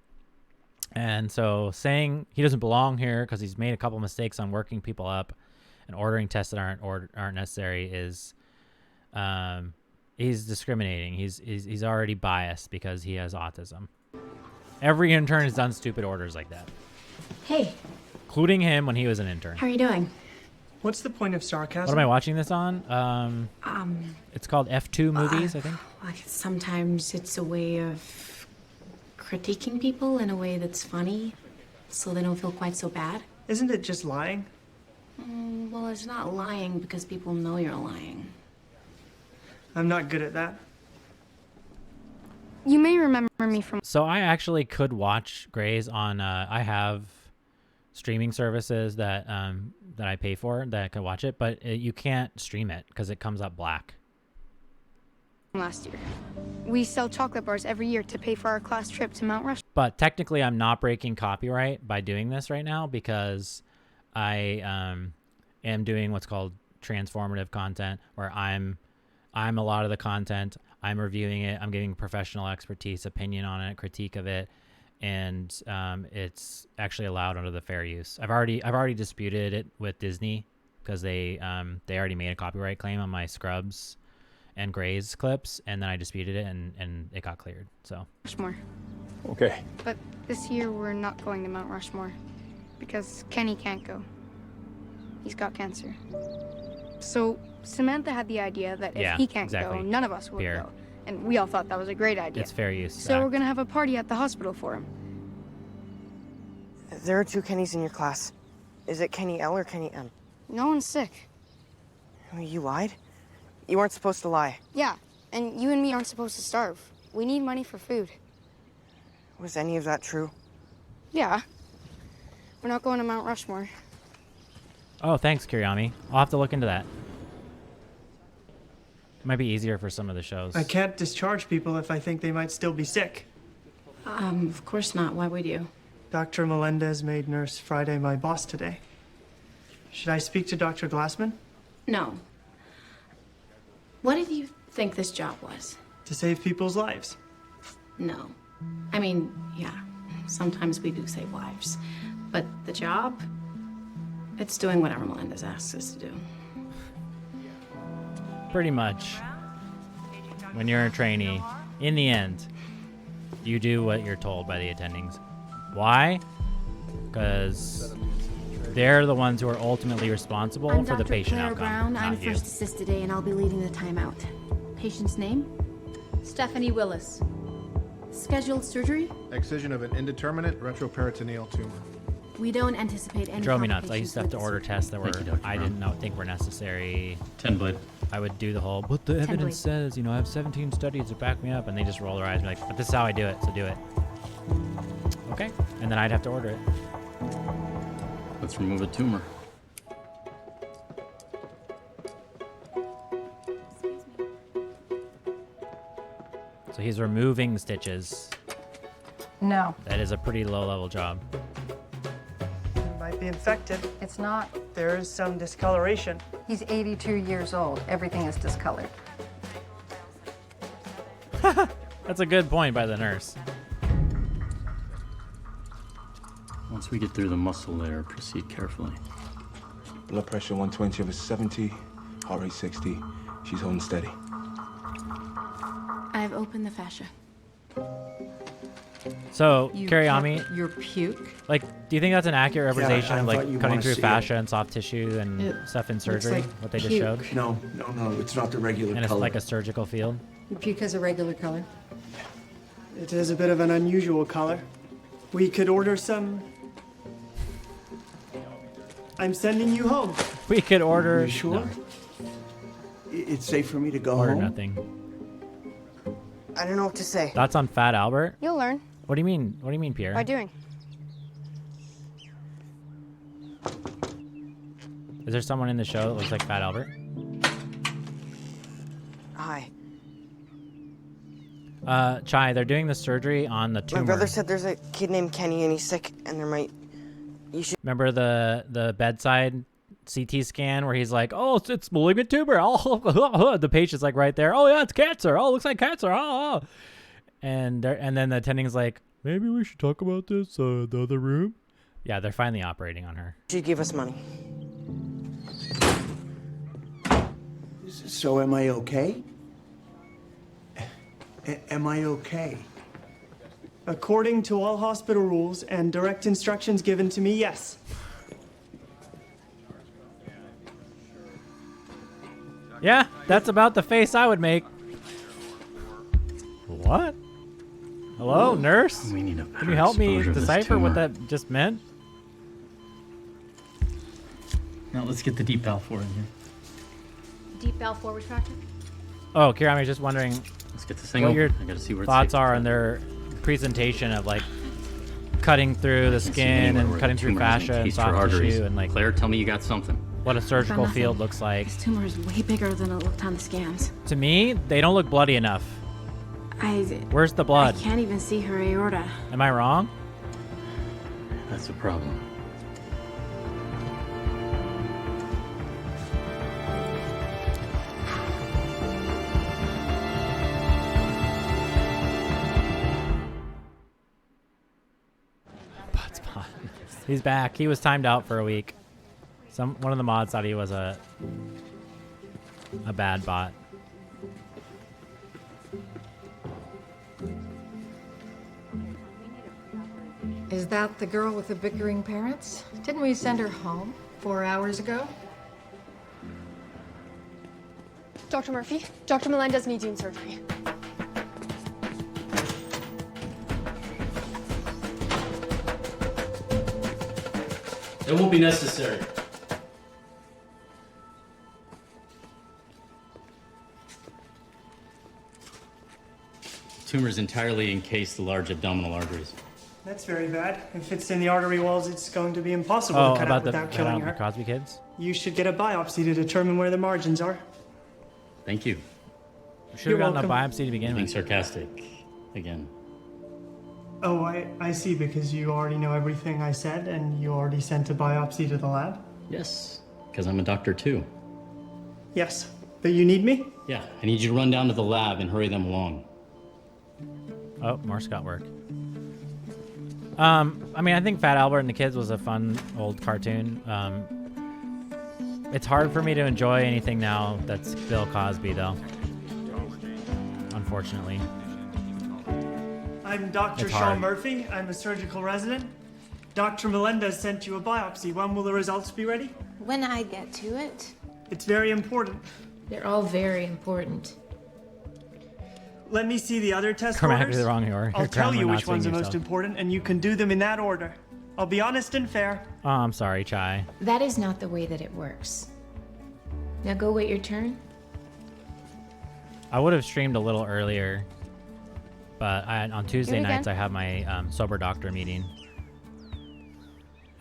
S1: And so saying he doesn't belong here because he's made a couple mistakes on working people up and ordering tests that aren't necessary is, he's discriminating. He's already biased because he has autism. Every intern has done stupid orders like that,
S8: Hey,
S1: including him when he was an intern.
S8: how are you doing?
S3: What's the point of sarcasm?
S1: What am I watching this on? It's called F2 movies, I think.
S8: Like sometimes it's a way of critiquing people in a way that's funny, so they don't feel quite so bad.
S3: Isn't it just lying?
S8: Well, it's not lying because people know you're lying.
S3: I'm not good at that.
S12: You may remember me from...
S1: So I actually could watch Grey's on, I have streaming services that I pay for that I could watch it, but you can't stream it because it comes up black.
S12: last year. We sell chocolate bars every year to pay for our class trip to Mount Rushmore.
S1: But technically I'm not breaking copyright by doing this right now because I am doing what's called transformative content, where I'm a lot of the content. I'm reviewing it. I'm giving professional expertise, opinion on it, critique of it, and it's actually allowed under the fair use. I've already disputed it with Disney because they already made a copyright claim on my Scrubs and Grey's clips, and then I disputed it and it got cleared. So
S12: Rushmore.
S13: Okay.
S12: But this year we're not going to Mount Rushmore because Kenny can't go. He's got cancer. So Samantha had the idea that if he can't go, none of us would go. And we all thought that was a great idea.
S1: It's fair use.
S12: So we're going to have a party at the hospital for him.
S14: There are two Kennys in your class. Is it Kenny L or Kenny M?
S12: No one's sick.
S14: You lied? You weren't supposed to lie.
S12: Yeah, and you and me aren't supposed to starve. We need money for food.
S14: Was any of that true?
S12: Yeah. We're not going to Mount Rushmore.
S1: Oh, thanks, Kiryami. I'll have to look into that. Might be easier for some of the shows.
S3: I can't discharge people if I think they might still be sick.
S8: Of course not. Why would you?
S3: Dr. Melendez made Nurse Friday my boss today. Should I speak to Dr. Glassman?
S8: No. What did you think this job was?
S3: To save people's lives.
S8: No. I mean, yeah, sometimes we do save lives. But the job, it's doing whatever Melendez asks us to do.
S1: Pretty much. when you're a trainee, in the end, you do what you're told by the attendings. Why? Because they're the ones who are ultimately responsible
S8: I'm
S1: for the
S8: Dr.
S1: patient
S8: Claire
S1: outcome,
S8: Brown.
S1: not
S8: I'm
S1: you.
S8: first assist today, and I'll be leading the timeout. Patient's name? Stephanie Willis. Scheduled surgery?
S13: Excision of an indeterminate retroperitoneal tumor.
S8: We don't anticipate any
S1: It drove me nuts. I
S8: complications
S1: used to have
S8: with
S1: to
S8: the
S1: order
S8: surgery.
S1: tests that were
S4: Thank you, Dr.
S1: I
S4: Brown.
S1: didn't think were necessary.
S4: 10 blade.
S1: I would do the whole, but the evidence says, I have 17 studies to back me up, and they just roll their eyes and be like, but this is how I do it, so do it. Okay, and then I'd have to order it.
S4: Let's remove a tumor.
S1: So he's removing stitches.
S10: No,
S1: That is a pretty low-level job.
S3: Might be infected.
S10: it's not.
S3: There is some discoloration.
S10: He's 82 years old. Everything is discolored.
S1: That's a good point by the nurse.
S4: Once we get through the muscle layer, proceed carefully.
S7: Blood pressure 120 over 70, heart rate 60. She's holding steady.
S8: I've opened the fascia.
S1: So,
S10: You
S1: Kariami,
S10: kept your puke.
S1: like, do you think that's an accurate
S5: Yeah,
S1: representation
S5: I
S1: of
S5: thought
S1: like
S5: you'd
S1: cutting
S5: wanna
S1: through
S5: see
S1: fascia
S5: it.
S1: and soft tissue and
S10: It
S1: stuff in
S10: looks
S1: surgery?
S10: like
S1: What they just
S10: puke.
S1: showed?
S5: No, it's not the regular
S1: And it's
S5: color.
S1: like a surgical field.
S10: Your puke has a regular color.
S3: It is a bit of an unusual color. We could order some. I'm sending you home.
S1: We could order.
S5: You sure?
S1: No,
S5: It's safe for me to go
S1: order
S5: home?
S1: nothing.
S14: I don't know what to say.
S1: That's on Fat Albert.
S12: You'll learn.
S1: What do you mean? What do you mean, Pierre?
S12: By doing.
S1: Is there someone in the show that looks like Fat Albert?
S14: Hi.
S1: Chai, they're doing the surgery on the tumor.
S14: My brother said there's a kid named Kenny and he's sick and there might... You should...
S1: Remember the bedside CT scan where he's like, "Oh, it's malignant tumor." Oh, the patient's like right there. "Oh yeah, it's cancer. Oh, it looks like cancer." Oh. And then the attending's like, "Maybe we should talk about this the other room." Yeah, they're finally operating on her.
S14: You should give us money.
S5: So am I okay? Am I okay?
S3: According to all hospital rules and direct instructions given to me, yes.
S1: Yeah, that's about the face I would make. What? Hello, nurse?
S4: We need a
S1: Can you help me
S4: exposure of this
S1: decipher what
S4: tumor.
S1: that just meant?
S4: Now let's get the deep valve for in here.
S8: Deep valve forward fracture?
S1: Oh, Kira, I'm just wondering
S4: Let's get this thing
S1: what
S4: open.
S1: your
S4: I gotta see where it's
S1: thoughts
S4: safe to
S1: are
S4: cut.
S1: on their presentation of like cutting through the
S4: I can't see
S1: skin
S4: anywhere
S1: and
S4: where
S1: cutting
S4: the
S1: through
S4: tumor is
S1: fascia and
S4: encased for
S1: soft
S4: arteries.
S1: tissue and like
S4: Claire, tell me you got something.
S1: what a surgical
S8: nothing.
S1: field looks like.
S8: This tumor is way bigger than it looked on the scans.
S1: To me, they don't look bloody enough. Where's the
S8: I
S1: blood?
S8: can't even see her aorta.
S1: Am I wrong?
S4: That's a problem.
S1: He's back. He was timed out for a week. One of the mods thought he was a bad bot.
S10: Is that the girl with the bickering parents? Didn't we send her home 4 hours ago?
S15: Dr. Murphy, Dr. Melendez needs you in surgery.
S4: It won't be necessary. Tumor's entirely encased the large abdominal arteries.
S3: That's very bad. If it's in the artery walls, it's going to be impossible
S1: Oh,
S3: to cut
S1: about
S3: out
S1: the
S3: without killing
S1: the
S3: her.
S1: Cosby kids?
S3: You should get a biopsy to determine where the margins are.
S4: Thave you.
S1: Should have gotten a biopsy to begin
S4: Being
S1: with.
S4: sarcastic. Again.
S3: Oh, I see, because you already know everything I said and you already sent a biopsy to the lab?
S4: Yes, because I'm a doctor too.
S3: Yes, but you need me?
S4: Yeah, I need you to run down to the lab and hurry them along.
S1: Oh, more Scott work. I mean, I think Fat Albert and the Kids was a fun old cartoon. It's hard for me to enjoy anything now that's Bill Cosby, though. unfortunately.
S3: I'm Dr.
S1: It's
S3: Sean
S1: hard.
S3: Murphy. I'm a surgical resident. Dr. Melendez sent you a biopsy. When will the results be ready?
S8: When I get to it,
S3: It's very important.
S8: they're all very important.
S3: Let me see the other test
S1: Grammatically
S3: orders.
S1: the wrong order.
S3: I'll tell
S1: Grammar
S3: you
S1: not
S3: which ones are
S1: seeing
S3: most
S1: yourself.
S3: important, and you can do them in that order. I'll be honest and fair.
S1: Oh, I'm sorry, Chai.
S8: That is not the way that it works. Now go wait your turn.
S1: I would have streamed a little earlier, but on Tuesday
S12: again.
S1: nights I have my sober doctor meeting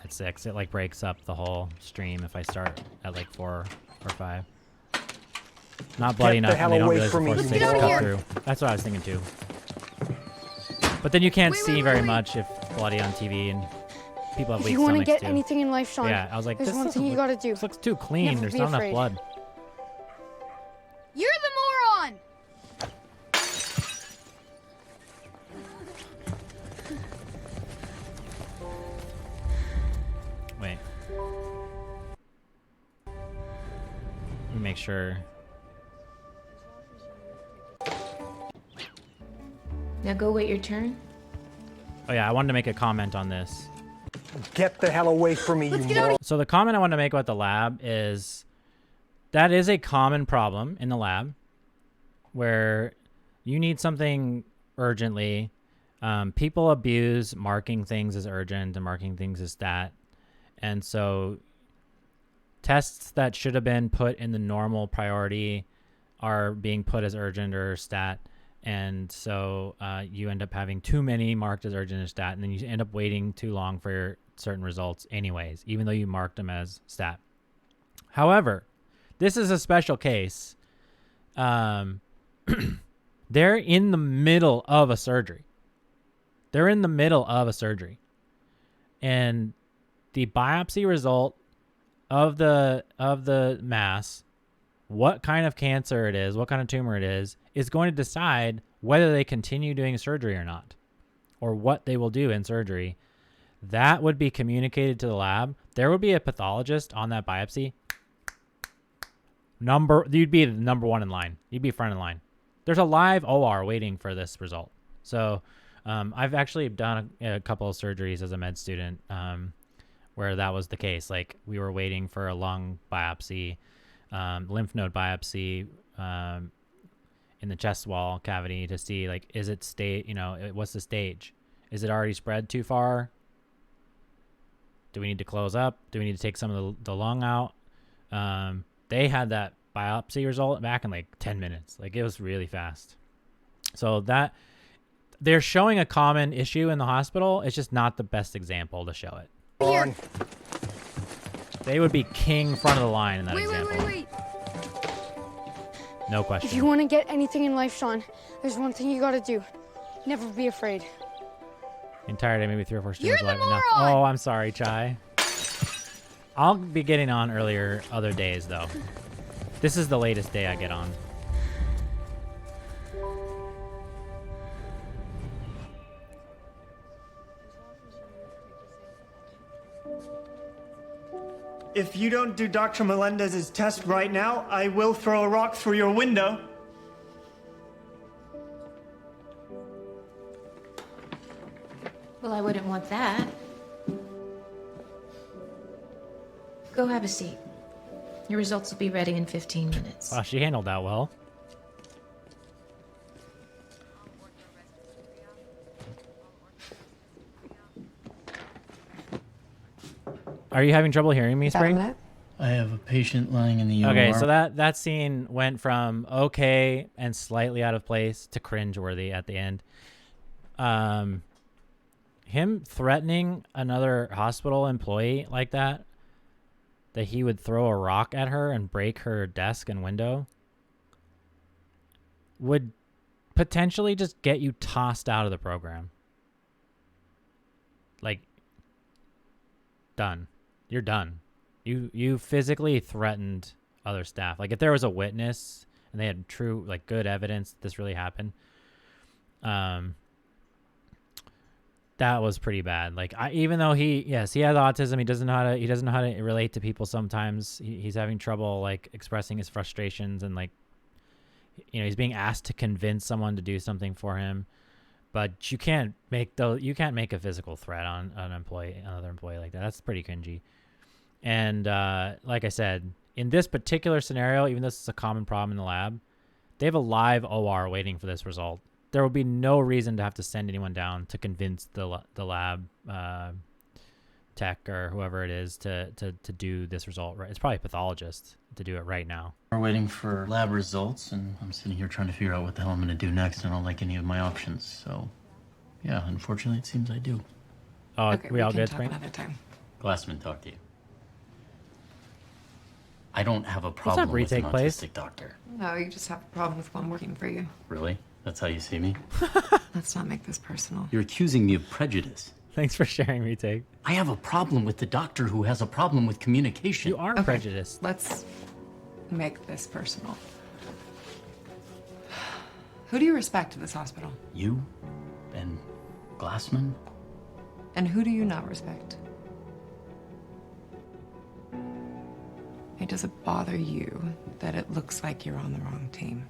S1: at 6. It like breaks up the whole stream if I start at like 4 or 5. Not bloody enough, and they don't realize before 6
S12: Get out of
S1: come
S12: here.
S1: through. That's what I was thinking too. But then you can't see very much if bloody on TV, and people have
S12: If
S1: weak
S12: you want to
S1: stomachs
S12: get
S1: too.
S12: anything in life, Sean,
S1: Yeah, I was like,
S12: there's
S1: this
S12: one
S1: doesn't
S12: thing you
S1: look-
S12: gotta do.
S1: This looks too clean.
S12: Never
S1: There's
S12: be
S1: not enough
S12: afraid.
S1: blood.
S12: You're the moron!
S1: Wait. Let me make sure.
S8: Now go wait your turn.
S1: Oh yeah, I wanted to make a comment on this.
S16: Get the hell away from me, you moron.
S1: So the comment I want to make about the lab is that is a common problem in the lab where you need something urgently. People abuse marking things as urgent and marking things as stat. And so tests that should have been put in the normal priority are being put as urgent or stat. And so you end up having too many marked as urgent or stat, and then you end up waiting too long for your certain results anyways, even though you marked them as stat. However, this is a special case. They're in the middle of a surgery. They're in the middle of a surgery. And the biopsy result of the mass, what kind of cancer it is, what kind of tumor it is going to decide whether they continue doing surgery or not, or what they will do in surgery. That would be communicated to the lab. There would be a pathologist on that biopsy. You'd be number one in line. You'd be front in line. There's a live OR waiting for this result. So I've actually done a couple of surgeries as a med student where that was the case. Like we were waiting for a lung biopsy, lymph node biopsy in the chest wall cavity to see like, is it what's the stage? Is it already spread too far? Do we need to close up? Do we need to take some of the lung out? They had that biopsy result back in like 10 minutes. Like it was really fast. So that they're showing a common issue in the hospital. It's just not the best example to show it.
S16: On.
S1: They would be king front of the line in that example.
S12: Wait.
S1: No question.
S12: If you want to get anything in life, Sean, there's one thing you gotta do. Never be afraid.
S1: Entire day, maybe 3 or 4
S12: You're
S1: students
S12: the
S1: will have enough.
S12: moron!
S1: Oh, I'm sorry, Chai. I'll be getting on earlier other days, though. This is the latest day I get on.
S3: If you don't do Dr. Melendez's test right now, I will throw a rock through your window.
S8: Well, I wouldn't want that. Go have a seat. Your results will be ready in 15 minutes.
S1: Wow, she handled that well. Are you having trouble hearing me, Spring?
S4: I have a patient lying in the OR.
S1: Okay, so that scene went from okay and slightly out of place to cringeworthy at the end. Him threatening another hospital employee like that he would throw a rock at her and break her desk and window, would potentially just get you tossed out of the program. Like, done. You're done. You physically threatened other staff. Like if there was a witness and they had true, like good evidence that this really happened, that was pretty bad. Like even though he has autism, he doesn't know how to relate to people sometimes. He's having trouble like expressing his frustrations, and like he's being asked to convince someone to do something for him, but you can't make a physical threat on another employee like that. That's pretty cringy. And like I said, in this particular scenario, even though this is a common problem in the lab, they have a live OR waiting for this result. There will be no reason to have to send anyone down to convince the lab tech or whoever it is to do this result. Right? It's probably a pathologist to do it right now.
S4: We're waiting for lab results, and I'm sitting here trying to figure out what the hell I'm going to do next, and I don't like any of my options. So, yeah, unfortunately, it seems I do.
S1: Oh,
S14: Okay,
S1: we all
S14: can
S1: good?
S14: talk another time.
S4: Glassman, talk to you. I don't have a problem with an autistic doctor.
S14: No, you just have a problem with one working for you.
S4: Really? That's how you see me?
S14: Let's not make this personal.
S4: You're accusing me of prejudice.
S1: Thanks for sharing, retake.
S4: I have a problem with the doctor who has a problem with communication.
S1: You are prejudiced.
S14: Let's make this personal. Who do you respect at this hospital?
S4: You and Glassman?
S14: And who do you not respect? Hey, does it bother you that it looks like you're on the wrong team?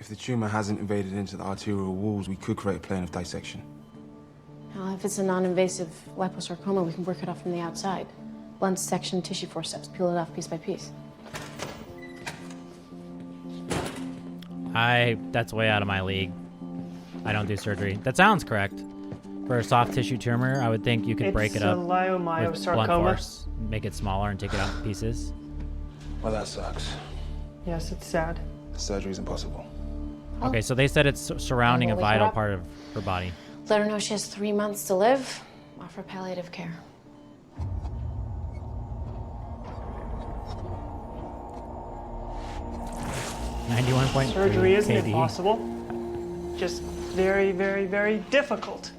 S7: If the tumor hasn't invaded into the arterial walls, we could create a plane of dissection.
S8: Now, if it's a non-invasive liposarcoma, we can work it off from the outside. Blunt section, tissue forceps, peel it off piece by piece.
S1: That's way out of my league. I don't do surgery. That sounds correct. For a soft tissue tumor, I would think you could break it up
S3: It's a
S1: with blunt
S3: leiomyosarcoma.
S1: force, make it smaller and take it out in pieces.
S7: Well, that sucks.
S3: Yes, it's sad.
S7: Surgery is impossible.
S1: Okay, so they said it's surrounding a
S8: we'll wake her
S1: vital
S8: up.
S1: part of her body.
S8: Let her know she has 3 months to live. Offer palliative care.
S3: Surgery isn't
S1: KD.
S3: impossible. Just very, very, very difficult.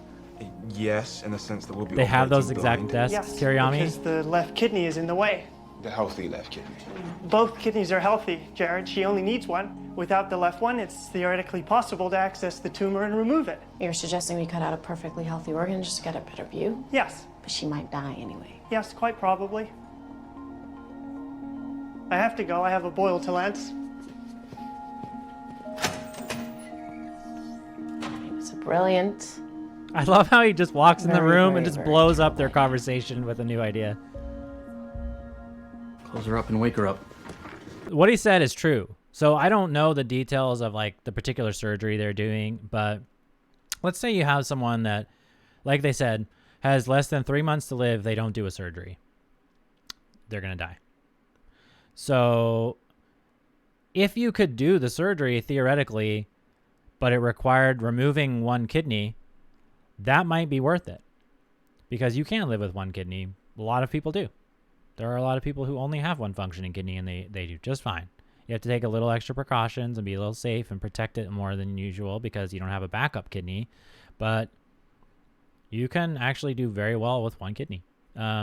S7: Yes, in the sense that we'll be.
S1: They have those
S7: operating
S1: exact
S7: blind.
S1: desks,
S3: Yes,
S1: Kiryami?
S3: because the left kidney is in the way.
S7: The healthy left kidney.
S3: Both kidneys are healthy, Jared. She only needs one. Without the left one, it's theoretically possible to access the tumor and remove it.
S8: You're suggesting we cut out a perfectly healthy organ just to get a better view?
S3: Yes.
S8: But she might die anyway.
S3: Yes, quite probably. I have to go. I have a boil to lance.
S8: It was brilliant.
S1: I love how he just walks in the
S8: Very,
S1: room
S8: very,
S1: and just
S8: very
S1: blows up their conversation with a new idea.
S4: Close her up and wake her up.
S1: What he said is true. So I don't know the details of like the particular surgery they're doing, but let's say you have someone that, like they said, has less than 3 months to live. They don't do a surgery. They're going to die. So if you could do the surgery theoretically, but it required removing one kidney, that might be worth it because you can live with one kidney. A lot of people do. There are a lot of people who only have one functioning kidney and they do just fine. You have to take a little extra precautions and be a little safe and protect it more than usual because you don't have a backup kidney, but you can actually do very well with one kidney.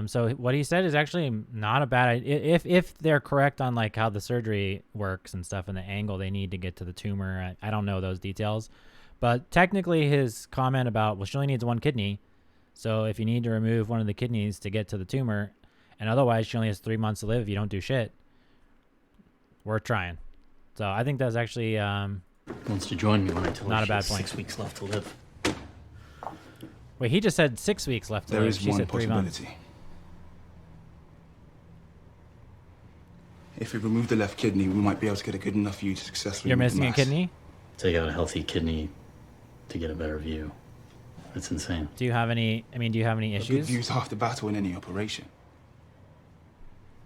S1: So what he said is actually not a bad idea. If they're correct on like how the surgery works and stuff and the angle they need to get to the tumor. I don't know those details, but technically his comment about, well, she only needs one kidney. So if you need to remove one of the kidneys to get to the tumor and otherwise she only has 3 months to live if you don't do shit, worth trying. So I think that's actually
S4: Wants to join me when I tell her
S1: not a
S4: she
S1: bad
S4: has
S1: point.
S4: 6 weeks left to live.
S1: Wait, he just said 6 weeks left to
S7: There
S1: live.
S7: is
S1: She
S7: one
S1: said 3 months.
S7: possibility. If we remove the left kidney, we might be able to get a good enough view to successfully.
S1: You're
S7: remove the
S1: missing a
S7: mass.
S1: kidney?
S4: Take out a healthy kidney to get a better view. That's insane.
S1: Do you have any
S7: A good
S1: issues?
S7: view's half the battle in any operation.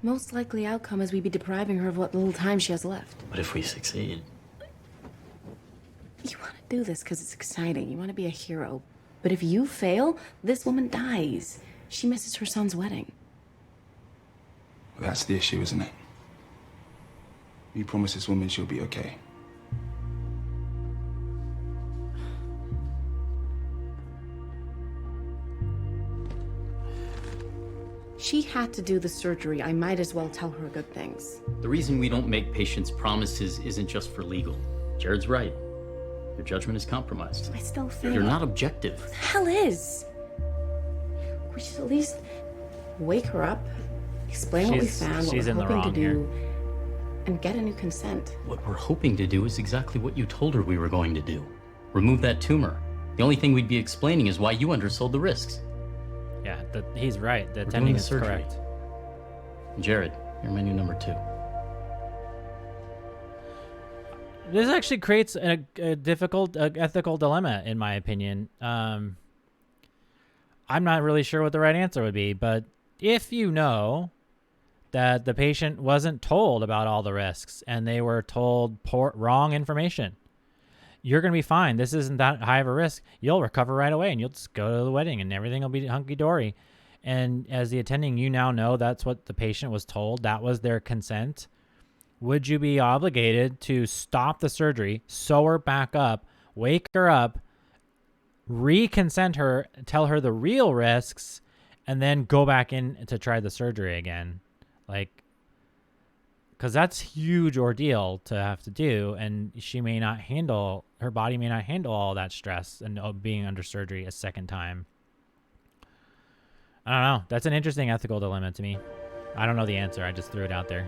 S8: Most likely outcome is we'd be depriving her of what little time she has left.
S4: But if we succeed,
S8: You want to do this because it's exciting. You want to be a hero. But if you fail, this woman dies. She misses her son's wedding.
S7: Well, that's the issue, isn't it? You promise this woman she'll be okay.
S8: She had to do the surgery. I might as well tell her good things.
S4: the reason we don't make patients promises isn't just for legal. Jared's right. Your judgment is compromised.
S8: I still feel
S4: You're not objective.
S8: the hell is? We should at least wake her up, explain what we
S1: She's-
S8: found, what
S1: she's
S8: we're
S1: in the
S8: hoping to
S1: wrong
S8: do. and get a new consent.
S4: What we're hoping to do is exactly what you told her we were going to do. Remove that tumor. The only thing we'd be explaining is why you undersold the risks.
S1: Yeah, he's right. The
S4: We're
S1: attending
S4: doing the
S1: is
S4: surgery.
S1: correct.
S4: Jared, you're menu number 2.
S1: This actually creates a difficult ethical dilemma, in my opinion. I'm not really sure what the right answer would be, but if you know that the patient wasn't told about all the risks and they were told wrong information, you're going to be fine. This isn't that high of a risk. You'll recover right away and you'll just go to the wedding and everything will be hunky-dory. And as the attending, you now know that's what the patient was told. That was their consent. Would you be obligated to stop the surgery, sew her back up, wake her up, re-consent her, tell her the real risks, and then go back in to try the surgery again? Like, because that's a huge ordeal to have to do, and she may not handle, her body may not handle all that stress and being under surgery a second time. I don't know. That's an interesting ethical dilemma to me. I don't know the answer. I just threw it out there.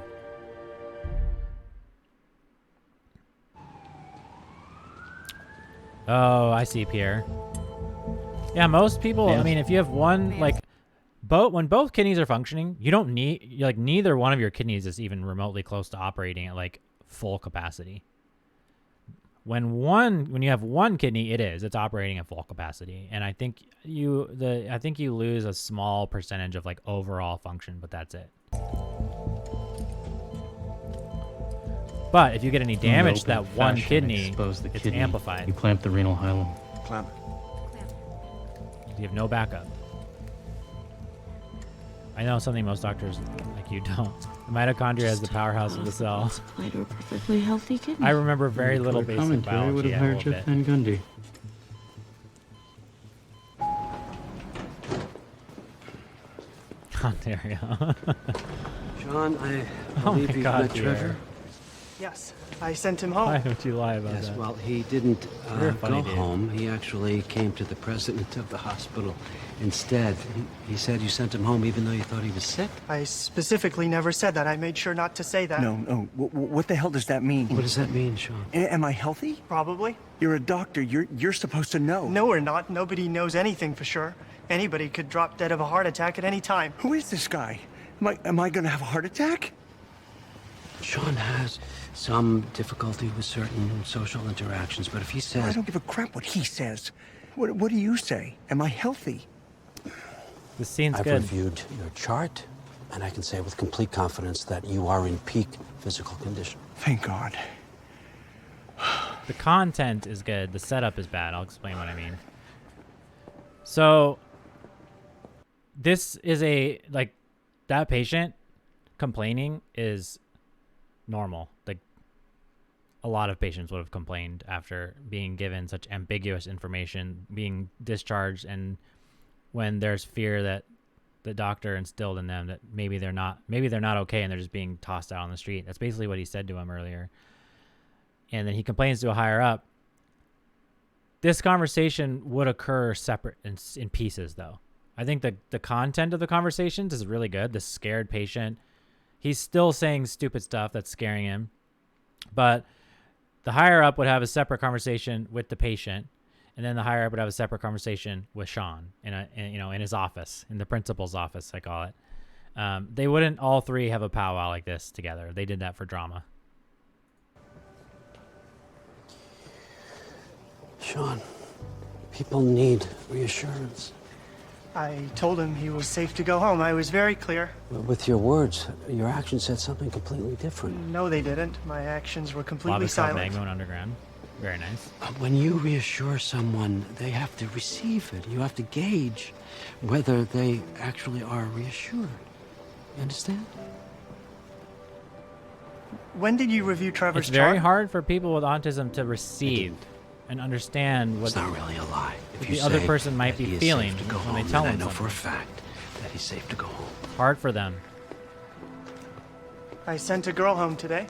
S1: Oh, I see, Pierre. Yeah, most people, I mean, if you have one, like, when both kidneys are functioning, you don't need, like, neither one of your kidneys is even remotely close to operating at, like, full capacity. When you have one kidney, it's operating at full capacity. And I think you lose a small percentage of, like, overall function, but that's it. But if you get any damage to that one kidney, it's amplified.
S4: You clamp the renal hilum.
S7: Clamp.
S1: You have no backup. I know something most doctors like you don't. The mitochondria is the powerhouse of the cell.
S8: Supply to a perfectly healthy kidney.
S1: I remember very little basic biology.
S4: Would have hired Jeff Van Gundy.
S1: Ontario.
S5: Sean, I
S1: Oh
S5: believe
S1: my
S5: you've
S1: God,
S5: met Trevor.
S3: Yes, I sent him home.
S1: Why would you lie about
S5: Yes,
S1: that?
S5: well, he didn't
S1: You're a funny
S5: go
S1: dude.
S5: home. He actually came to the president of the hospital instead. He said you sent him home even though you thought he was sick.
S3: I specifically never said that. I made sure not to say that.
S16: No. What the hell does that mean?
S5: What does that mean, Sean?
S16: Am I healthy?
S3: Probably.
S16: You're a doctor. You're supposed to know.
S3: No, we're not. Nobody knows anything for sure. Anybody could drop dead of a heart attack at any time.
S16: Who is this guy? Am I going to have a heart attack?
S5: Sean has some difficulty with certain social interactions, but if he says...
S16: I don't give a crap what he says. What do you say? Am I healthy?
S1: This scene's
S5: I've
S1: good.
S5: reviewed your chart, and I can say with complete confidence that you are in peak physical condition.
S16: Thank God.
S1: The content is good. The setup is bad. I'll explain what I mean. So, this is that patient complaining is normal. Like, a lot of patients would have complained after being given such ambiguous information, being discharged, and when there's fear that the doctor instilled in them that maybe they're not okay and they're just being tossed out on the street. That's basically what he said to him earlier. And then he complains to a higher up. This conversation would occur separate in pieces, though. I think the content of the conversations is really good. The scared patient, he's still saying stupid stuff that's scaring him, but the higher up would have a separate conversation with the patient, and then the higher up would have a separate conversation with Sean in his office, in the principal's office, I call it. They wouldn't all three have a powwow like this together. They did that for drama.
S5: Sean, people need reassurance.
S3: I told him he was safe to go home. I was very clear.
S5: With your words, your actions said something completely different.
S3: No, they didn't. My actions were completely
S1: Lava Cell
S3: silent.
S1: Magma Underground. Very nice.
S5: When you reassure someone, they have to receive it. You have to gauge whether they actually are reassured. You understand?
S3: When did you review Trevor's
S1: It's very
S3: chart?
S1: hard for people with autism to receive and understand what
S5: It's not really a lie. If you
S1: the other
S5: say
S1: person might
S5: that
S1: be
S5: he is
S1: feeling
S5: safe to go
S1: when
S5: home,
S1: they tell
S5: then
S1: him
S5: I know for a
S1: something.
S5: fact that he's safe to go home.
S1: Hard for them.
S3: I sent a girl home today.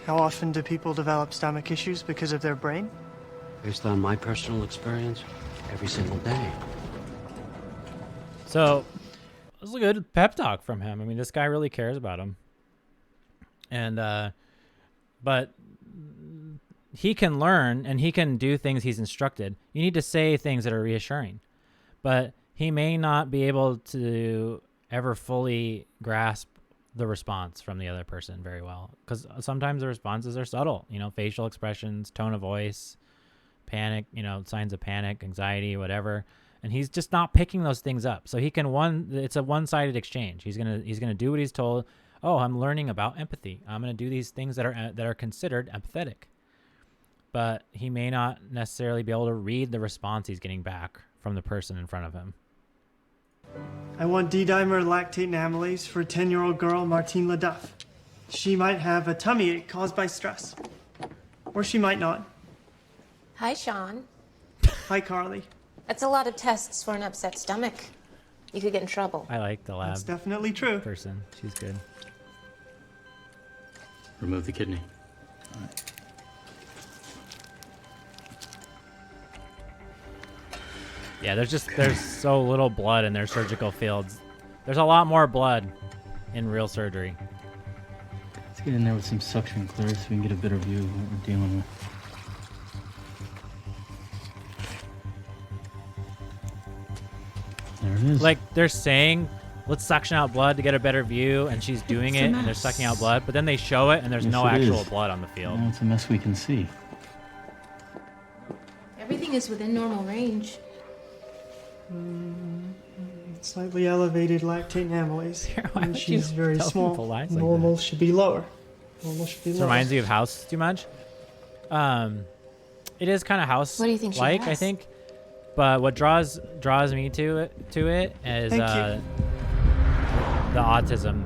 S3: How often do people develop stomach issues because of their brain?
S5: Based on my personal experience, every single day.
S1: So, was a good pep talk from him. I mean, this guy really cares about him. And, but he can learn and he can do things he's instructed. You need to say things that are reassuring, but he may not be able to ever fully grasp the response from the other person very well, because sometimes the responses are subtle, facial expressions, tone of voice, panic, signs of panic, anxiety, whatever. And he's just not picking those things up. So it's a one-sided exchange. He's going to do what he's told. Oh, I'm learning about empathy. I'm going to do these things that are considered empathetic. But he may not necessarily be able to read the response he's getting back from the person in front of him.
S3: I want D-dimer lactate amylase for 10-year-old girl Martine LaDuff. She might have a tummy ache caused by stress. Or she might not.
S17: Hi, Sean.
S3: Hi, Carly.
S17: That's a lot of tests for an upset stomach. You could get in trouble.
S1: I like the lab.
S3: That's definitely true.
S1: Person. She's good.
S4: Remove the kidney.
S1: Yeah, there's so little blood in their surgical fields. There's a lot more blood in real surgery.
S4: Let's get in there with some suction clear so we can get a better view of what we're dealing with. There it is.
S1: Like they're saying, let's suction out blood to get a better view, and she's doing it, and they're sucking out blood, but then they show it, and there's no actual blood on the field.
S4: Well, it's a mess we can see.
S17: Everything is within normal range.
S3: Slightly elevated lactate amylase. And she's very small.
S1: Like
S3: Normal should be lower. Normal should be lower.
S1: This reminds you of House too much. It is kind of House
S17: What do you think she
S1: like,
S17: has?
S1: I think. But what draws me to it is the autism.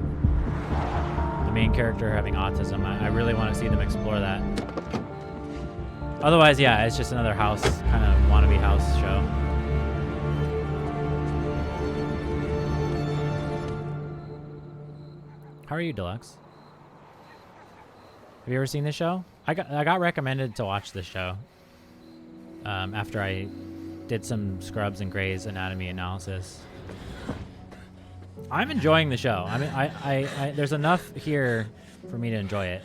S1: The main character having autism. I really want to see them explore that. Otherwise, yeah, it's just another House kind of wannabe House show. How are you, Deluxe? Have you ever seen this show? I got recommended to watch this show after I did some Scrubs and Grey's Anatomy analysis. I'm enjoying the show. I mean, I there's enough here for me to enjoy it.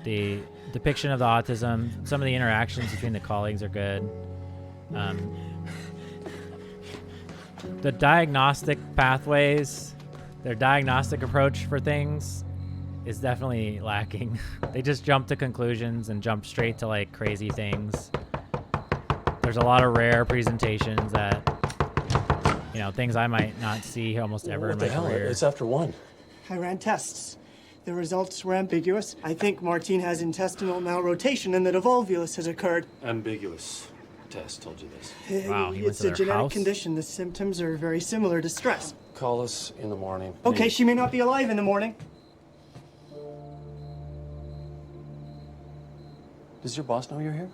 S1: The depiction of the autism, some of the interactions between the colleagues are good. The diagnostic pathways, their diagnostic approach for things is definitely lacking. They just jump to conclusions and jump straight to like crazy things. There's a lot of rare presentations that, things I might not see almost ever in my career.
S18: It's after 1.
S3: I ran tests. The results were ambiguous. I think Martine has intestinal malrotation and that a volvulus has occurred.
S18: Ambiguous. Tess told you this.
S1: Wow, he went
S3: It's
S1: to
S3: a
S1: their
S3: genetic
S1: house?
S3: condition. The symptoms are very similar to stress.
S18: Call us in the morning.
S3: Okay, she may not be alive in the morning.
S18: Does your boss know you're here?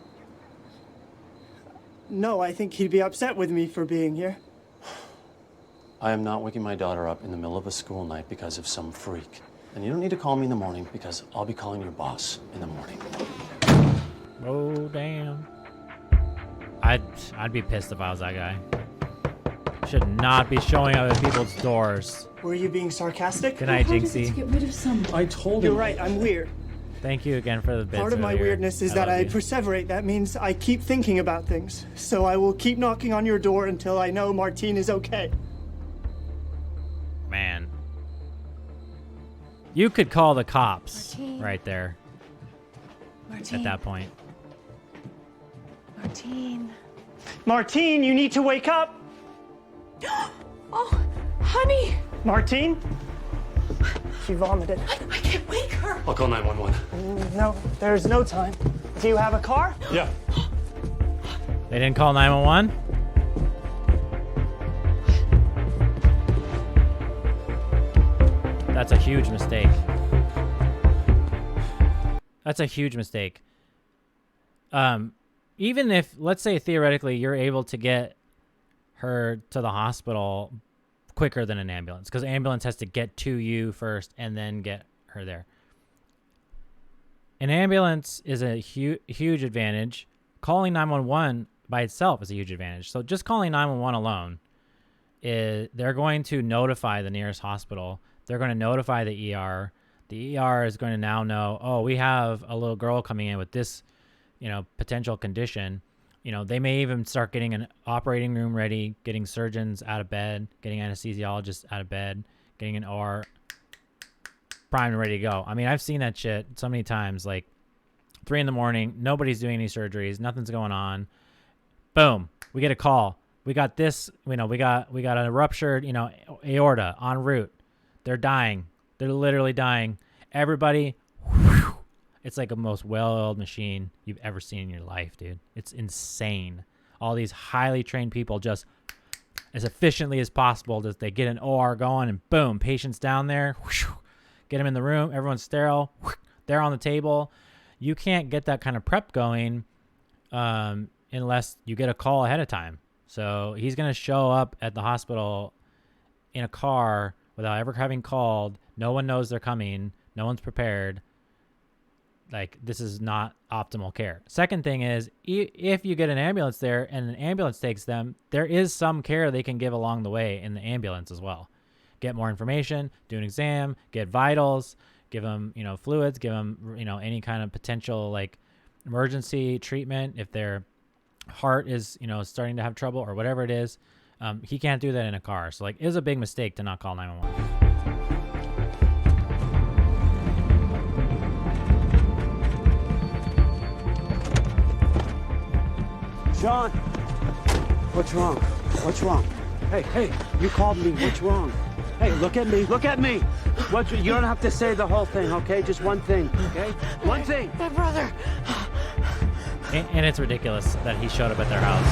S3: No, I think he'd be upset with me for being here.
S18: I am not waking my daughter up in the middle of a school night because of some freak. And you don't need to call me in the morning because I'll be calling your boss in the morning.
S1: Oh, damn. I'd be pissed if I was that guy. Should not be showing up at people's doors.
S3: Were you being sarcastic?
S1: Good night, Jinxie.
S9: Get rid of someone.
S18: I told
S3: You're right, I'm weird.
S1: Thank you again for the bits.
S3: Part of my
S1: earlier.
S3: weirdness is
S1: I
S3: that
S1: love
S3: I
S1: you.
S3: perseverate. That means I keep thinking about things. So I will keep knocking on your door until I know Martine is okay.
S1: Man. You could call the cops
S9: Martine.
S1: right there
S9: Martine.
S1: at that point.
S9: Martine.
S3: Martine, you need to wake up!
S9: Oh, honey.
S3: Martine? She vomited.
S9: I can't wake her.
S18: I'll call 911.
S3: No, there's no time. Do you have a car?
S18: Yeah.
S1: They didn't call 911? That's a huge mistake. That's a huge mistake. Even if, let's say theoretically, you're able to get her to the hospital quicker than an ambulance, because the ambulance has to get to you first and then get her there. An ambulance is a huge advantage. Calling 911 by itself is a huge advantage. So just calling 911 alone they're going to notify the nearest hospital. They're going to notify the ER. The ER is going to now know, oh, we have a little girl coming in with this, potential condition. They may even start getting an operating room ready, getting surgeons out of bed, getting anesthesiologists out of bed, getting an OR primed and ready to go. I mean, I've seen that shit so many times, like 3 a.m, nobody's doing any surgeries, nothing's going on. Boom, we get a call. We got this, we got a ruptured, aorta en route. They're dying. They're literally dying. Everybody, whew, it's like a most well-oiled machine you've ever seen in your life, dude. It's insane. All these highly trained people just as efficiently as possible, just they get an OR going and boom, patient's down there. Whew, get them in the room. Everyone's sterile. Whew, they're on the table. You can't get that kind of prep going unless you get a call ahead of time. So he's going to show up at the hospital in a car without ever having called. No one knows they're coming. No one's prepared. Like, this is not optimal care. Second thing is, if you get an ambulance there and an ambulance takes them, there is some care they can give along the way in the ambulance as well. Get more information, do an exam, get vitals, give them, fluids, give them, any kind of potential like emergency treatment if their heart is, starting to have trouble or whatever it is. He can't do that in a car. So like, it was a big mistake to not call 911.
S5: Sean, what's wrong? What's wrong? Hey, you called me. What's wrong? Hey, look at me. Look at me. You don't have to say the whole thing, okay? Just one thing, okay? One thing.
S9: My brother.
S1: And it's ridiculous that he showed up at their house.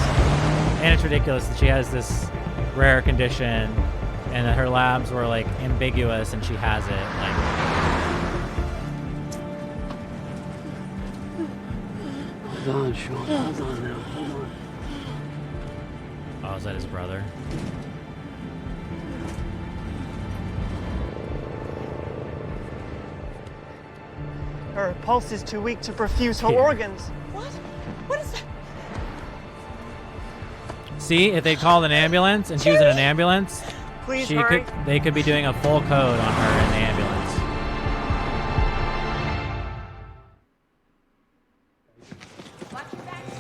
S1: And it's ridiculous that she has this rare condition and that her labs were like ambiguous and she has it. Like,
S5: hold on, Sean. Hold on now. Hold on.
S1: Oh, is that his brother?
S3: Her pulse is too weak to perfuse her
S1: Here.
S3: organs.
S9: What? What is that?
S1: See, if they called an ambulance and she was in an ambulance,
S3: Please hurry.
S1: they could be doing a full code on her in the ambulance.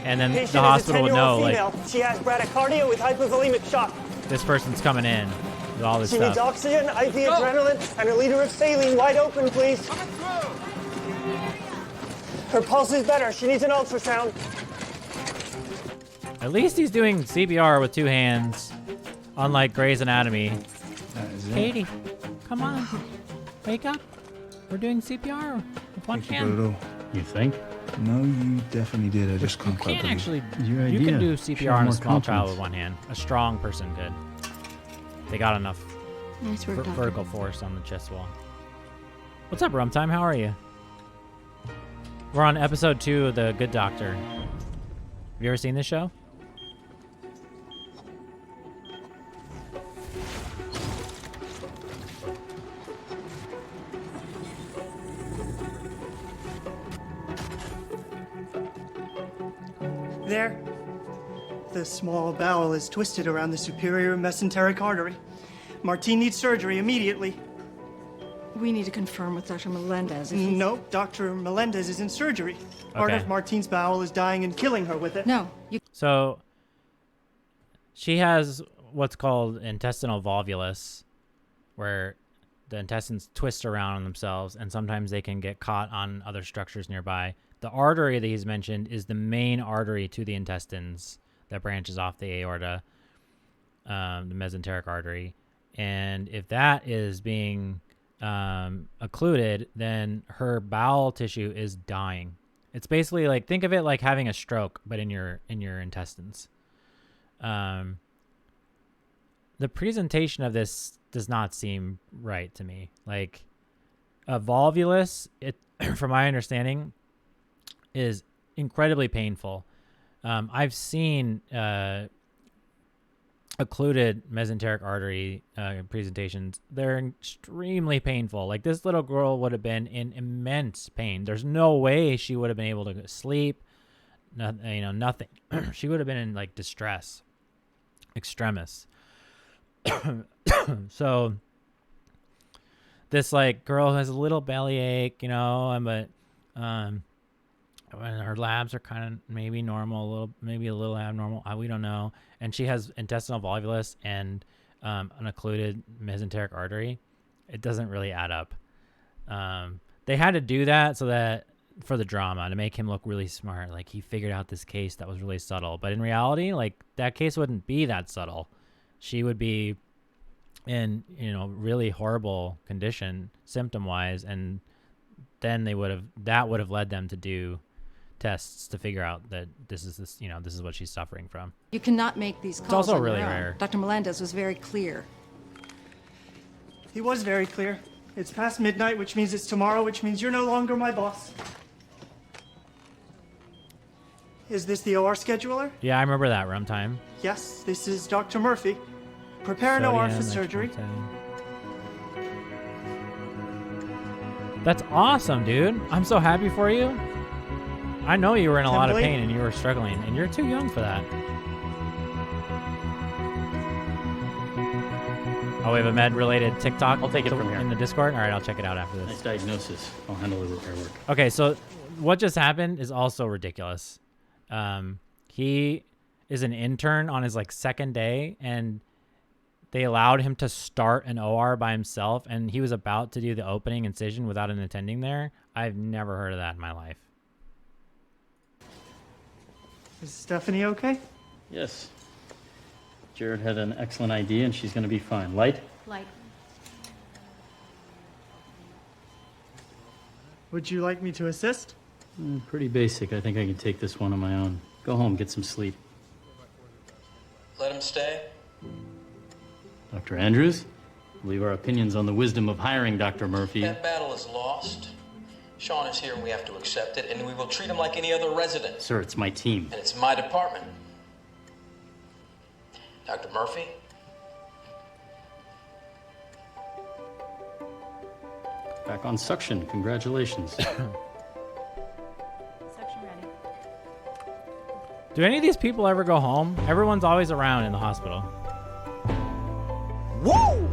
S1: And then
S3: Patient
S1: the hospital
S3: is a
S1: would know,
S3: 10-year-old
S1: like,
S3: female. She has bradycardia with hypovolemic shock.
S1: this person's coming in with all this
S3: She
S1: stuff.
S3: needs oxygen, IV adrenaline, and a liter of saline. Wide open, please. Her pulse is better. She needs an ultrasound.
S1: At least he's doing CPR with 2 hands, unlike Grey's Anatomy. Katie, come on. Wake up. We're doing CPR with one hand.
S4: You think?
S7: No, you definitely did. I just
S1: You
S7: can't quite
S1: can't
S7: believe.
S1: actually.
S4: Your
S1: You can
S4: idea.
S1: do
S4: Show
S1: CPR on a
S4: more
S1: small child
S4: confidence.
S1: with one hand. A strong person could. They got enough
S8: Nice work, doctor.
S1: vertical force on the chest wall. What's up, Rumtime? How are you? We're on episode 2 of The Good Doctor. Have you ever seen this show?
S3: There. The small bowel is twisted around the superior mesenteric artery. Martine needs surgery immediately.
S10: We need to confirm with Dr. Melendez. If he's...
S3: No, Dr. Melendez is in surgery. Part
S1: Okay.
S3: of Martine's bowel is dying and killing her with it.
S10: No, you...
S1: So she has what's called intestinal volvulus, where the intestines twist around on themselves, and sometimes they can get caught on other structures nearby. The artery that he's mentioned is the main artery to the intestines that branches off the aorta, the mesenteric artery. And if that is being occluded, then her bowel tissue is dying. It's basically like, think of it like having a stroke, but in your intestines. The presentation of this does not seem right to me. Like, a volvulus, it, from my understanding, is incredibly painful. I've seen occluded mesenteric artery presentations. They're extremely painful. Like, this little girl would have been in immense pain. There's no way she would have been able to sleep. Nothing. She would have been in like distress, extremis. So this like girl has a little bellyache, you know, but her labs are kind of maybe normal, maybe a little abnormal. We don't know. And she has intestinal volvulus and an occluded mesenteric artery. It doesn't really add up. They had to do that so that for the drama to make him look really smart. Like he figured out this case that was really subtle, but in reality, like that case wouldn't be that subtle. She would be in, you know, really horrible condition symptom wise. And then that would have led them to do tests to figure out that this is what she's suffering from.
S10: You cannot make these calls.
S1: It's also
S10: on
S1: really
S10: your own.
S1: rare.
S10: Dr. Melendez was very clear.
S3: He was very clear. It's past midnight, which means it's tomorrow, which means you're no longer my boss. Is this the OR scheduler?
S1: Yeah, I remember that runtime.
S3: Yes, this is Dr. Murphy. Prepare an OR for surgery.
S1: That's awesome, dude. I'm so happy for you. I know you were in a lot of pain and you were struggling, and you're too young for that. Oh, we have a med-related TikTok.
S4: I'll take it from here.
S1: In the Discord? All right, I'll check it out after this.
S4: Nice diagnosis. I'll handle the repair work.
S1: Okay, so what just happened is also ridiculous. He is an intern on his like second day, and they allowed him to start an OR by himself, and he was about to do the opening incision without an attending there. I've never heard of that in my life.
S3: Is Stephanie okay?
S4: Yes. Jared had an excellent idea, and she's going to be fine. Light?
S8: Light.
S3: Would you like me to assist?
S4: Pretty basic. I think I can take this one on my own. Go home, get some sleep.
S19: Let him stay.
S4: Dr. Andrews, leave our opinions on the wisdom of hiring Dr. Murphy.
S19: That battle is lost. Sean is here and we have to accept it, and we will treat him like any other resident.
S4: Sir, it's my team.
S19: And it's my department. Dr. Murphy?
S4: Back on suction. Congratulations.
S8: Suction ready.
S1: Do any of these people ever go home? Everyone's always around in the hospital.
S7: Woo!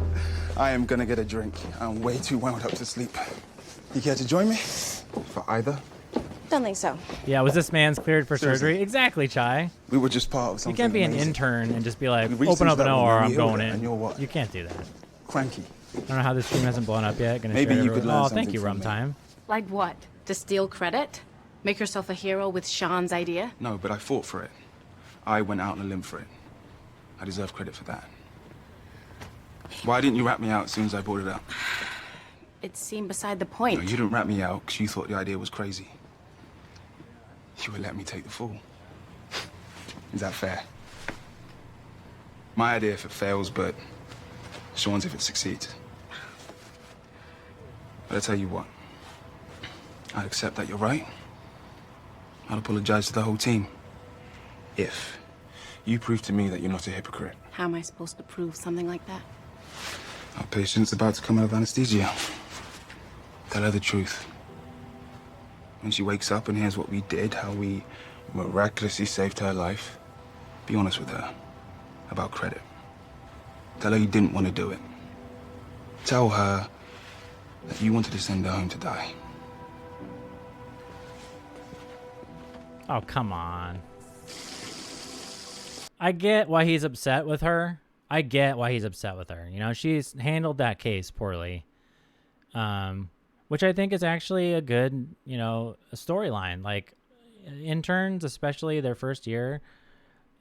S7: I am gonna get a drink. I'm way too wound up to sleep. You care to join me? For either?
S17: Don't think so.
S1: Yeah, was this man's cleared for
S7: Seriously.
S1: surgery? Exactly, Chai.
S7: We were just part of something
S1: You can't be an
S7: amazing.
S1: intern and just be like,
S7: We reached
S1: open
S7: into
S1: up an
S7: that one
S1: OR,
S7: and
S1: I'm
S7: we healed
S1: going
S7: it,
S1: in.
S7: and you're what?
S1: You can't do that.
S7: Cranky.
S1: I don't know how this stream hasn't blown up yet. Gonna
S7: Maybe
S1: share
S7: you
S1: it.
S7: could learn
S1: Oh, thank
S7: something
S1: you,
S7: from me.
S1: Runtime.
S17: Like what? To steal credit? Make yourself a hero with Sean's idea?
S7: No, but I fought for it. I went out on a limb for it. I deserve credit for that. Why didn't you rat me out as soon as I brought it up?
S17: It seemed beside the point.
S7: No, you didn't rat me out because you thought the idea was crazy. You would let me take the fall. Is that fair? My idea if it fails, but Sean's if it succeeds. But I tell you what, I'd accept that you're right. I'd apologize to the whole team. If you prove to me that you're not a hypocrite.
S17: How am I supposed to prove something like that?
S7: Our patient's about to come out of anesthesia. Tell her the truth. When she wakes up and hears what we did, how we miraculously saved her life, be honest with her about credit. Tell her you didn't want to do it. Tell her that you wanted to send her home to die.
S1: Oh, come on. I get why he's upset with her. You know, she's handled that case poorly. Which I think is actually a good, you know, storyline. Like, interns, especially their first year,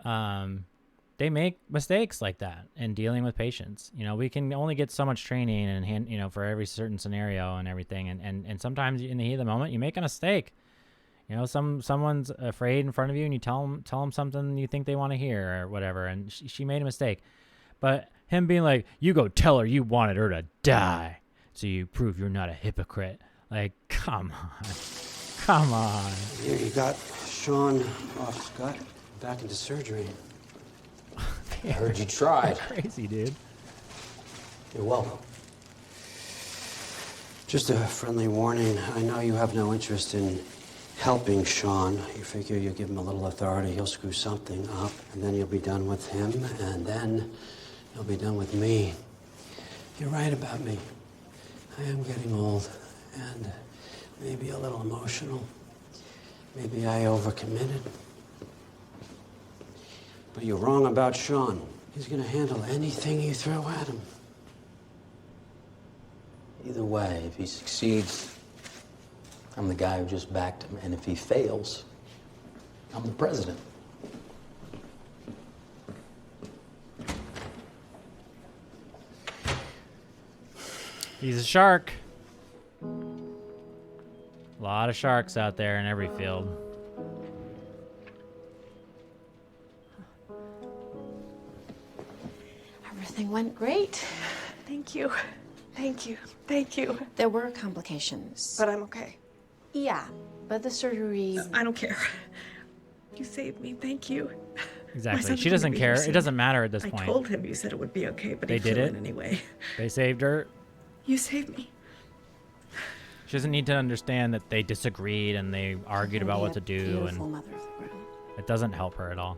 S1: they make mistakes like that in dealing with patients. You know, we can only get so much training and, you know, for every certain scenario and everything. And sometimes in the heat of the moment, you make a mistake. You know, someone's afraid in front of you and you tell them something you think they want to hear or whatever. And she made a mistake. But him being like, you go tell her you wanted her to die so you prove you're not a hypocrite. Like, come on.
S5: Here, you got Sean off Scott back into surgery. I heard you tried.
S1: Crazy, dude.
S5: You're welcome. Just a friendly warning. I know you have no interest in helping Sean. You figure you give him a little authority, he'll screw something up, and then you'll be done with him, and then You'll be done with me. You're right about me. I am getting old and maybe a little emotional. Maybe I overcommitted. But you're wrong about Sean. He's gonna handle anything you throw at him.
S19: Either way, if he succeeds, I'm the guy who just backed him. And if he fails, I'm the president.
S1: He's a shark. A lot of sharks out there in every field.
S17: Everything went great.
S9: Thank you. Thank you. Thank you.
S17: There were complications.
S9: But I'm okay.
S17: Yeah, but the surgery...
S9: I don't care. You saved me. Thank you.
S1: Exactly. She doesn't care. It doesn't matter at this point.
S9: I told him you said it would be okay, but
S1: they
S9: he
S1: did
S9: flew
S1: it
S9: in anyway.
S1: They saved her.
S9: You saved me.
S1: She doesn't need to understand that they disagreed and they argued about what to do, and
S17: mother of the ground.
S1: it doesn't help her at all.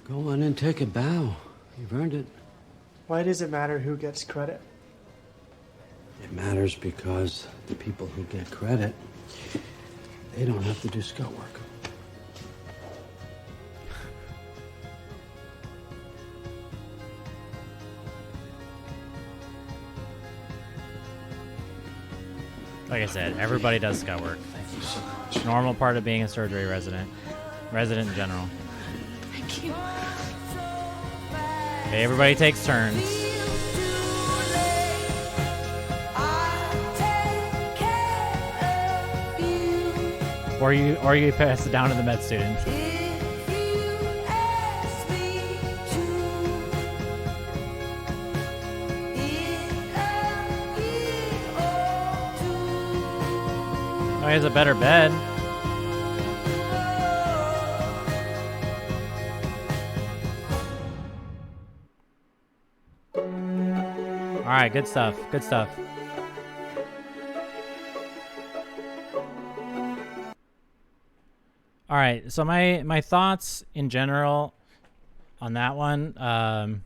S5: Go on and take a bow. You've earned it.
S3: Why does it matter who gets credit?
S5: It matters because the people who get credit, they don't have to do scout work.
S1: Like I said, everybody does scout work.
S5: Thank you so much.
S1: Normal part of being a surgery resident in general.
S9: Thank you.
S1: Okay, everybody takes turns. Or you pass it down to the med student. Oh, he has a better bed. All right, good stuff. Good stuff. All right, so my thoughts in general on that one. I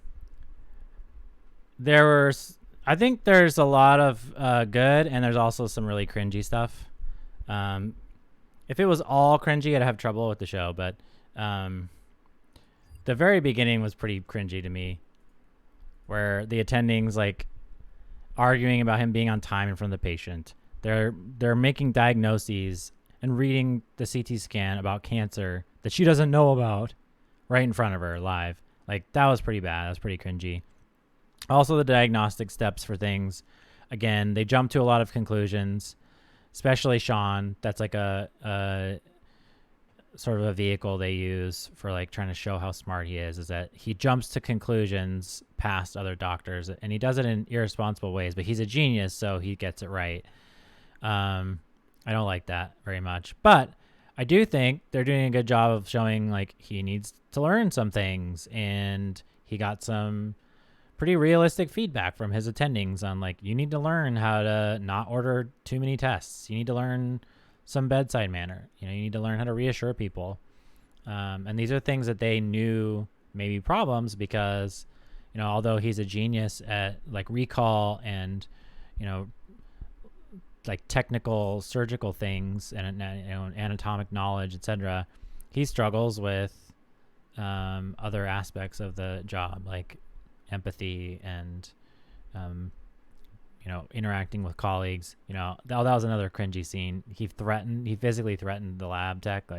S1: think there's a lot of good, and there's also some really cringy stuff. If it was all cringy, I'd have trouble with the show, but the very beginning was pretty cringy to me, where the attendings like arguing about him being on time in front of the patient. They're making diagnoses and reading the CT scan about cancer that she doesn't know about right in front of her live. Like, that was pretty bad. That was pretty cringy. Also, the diagnostic steps for things. Again, they jump to a lot of conclusions, especially Sean. That's like a sort of a vehicle they use for like trying to show how smart he is that he jumps to conclusions past other doctors, and he does it in irresponsible ways, but he's a genius, so he gets it right. I don't like that very much, but I do think they're doing a good job of showing like he needs to learn some things, and he got some pretty realistic feedback from his attendings on like, you need to learn how to not order too many tests. You need to learn some bedside manner. You need to learn how to reassure people. And these are things that they knew may be problems because, although he's a genius at like recall and, like technical surgical things and anatomic knowledge, etc., he struggles with other aspects of the job, like empathy and interacting with colleagues. That was another cringy scene. He physically threatened the lab tech.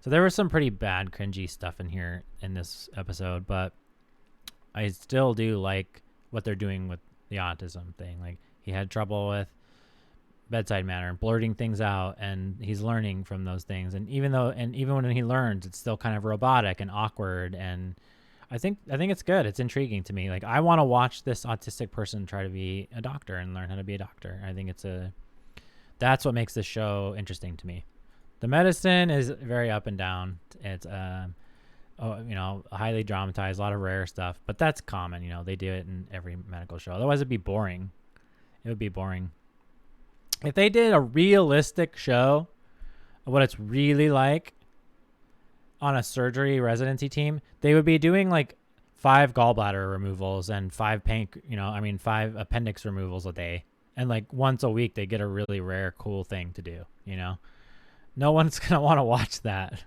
S1: So there was some pretty bad cringy stuff in here in this episode, but I still do like what they're doing with the autism thing. Like, he had trouble with bedside manner and blurting things out, and he's learning from those things. And even when he learns, it's still kind of robotic and awkward. And I think it's good. It's intriguing to me. Like, I want to watch this autistic person try to be a doctor and learn how to be a doctor. I think That's what makes this show interesting to me. The medicine is very up and down. It's highly dramatized, a lot of rare stuff, but that's common. They do it in every medical show. Otherwise, it'd be boring. It would be boring. If they did a realistic show of what it's really like on a surgery residency team, they would be doing like 5 gallbladder removals and 5 appendix removals a day. And like once a week, they get a really rare, cool thing to do, No one's going to want to watch that.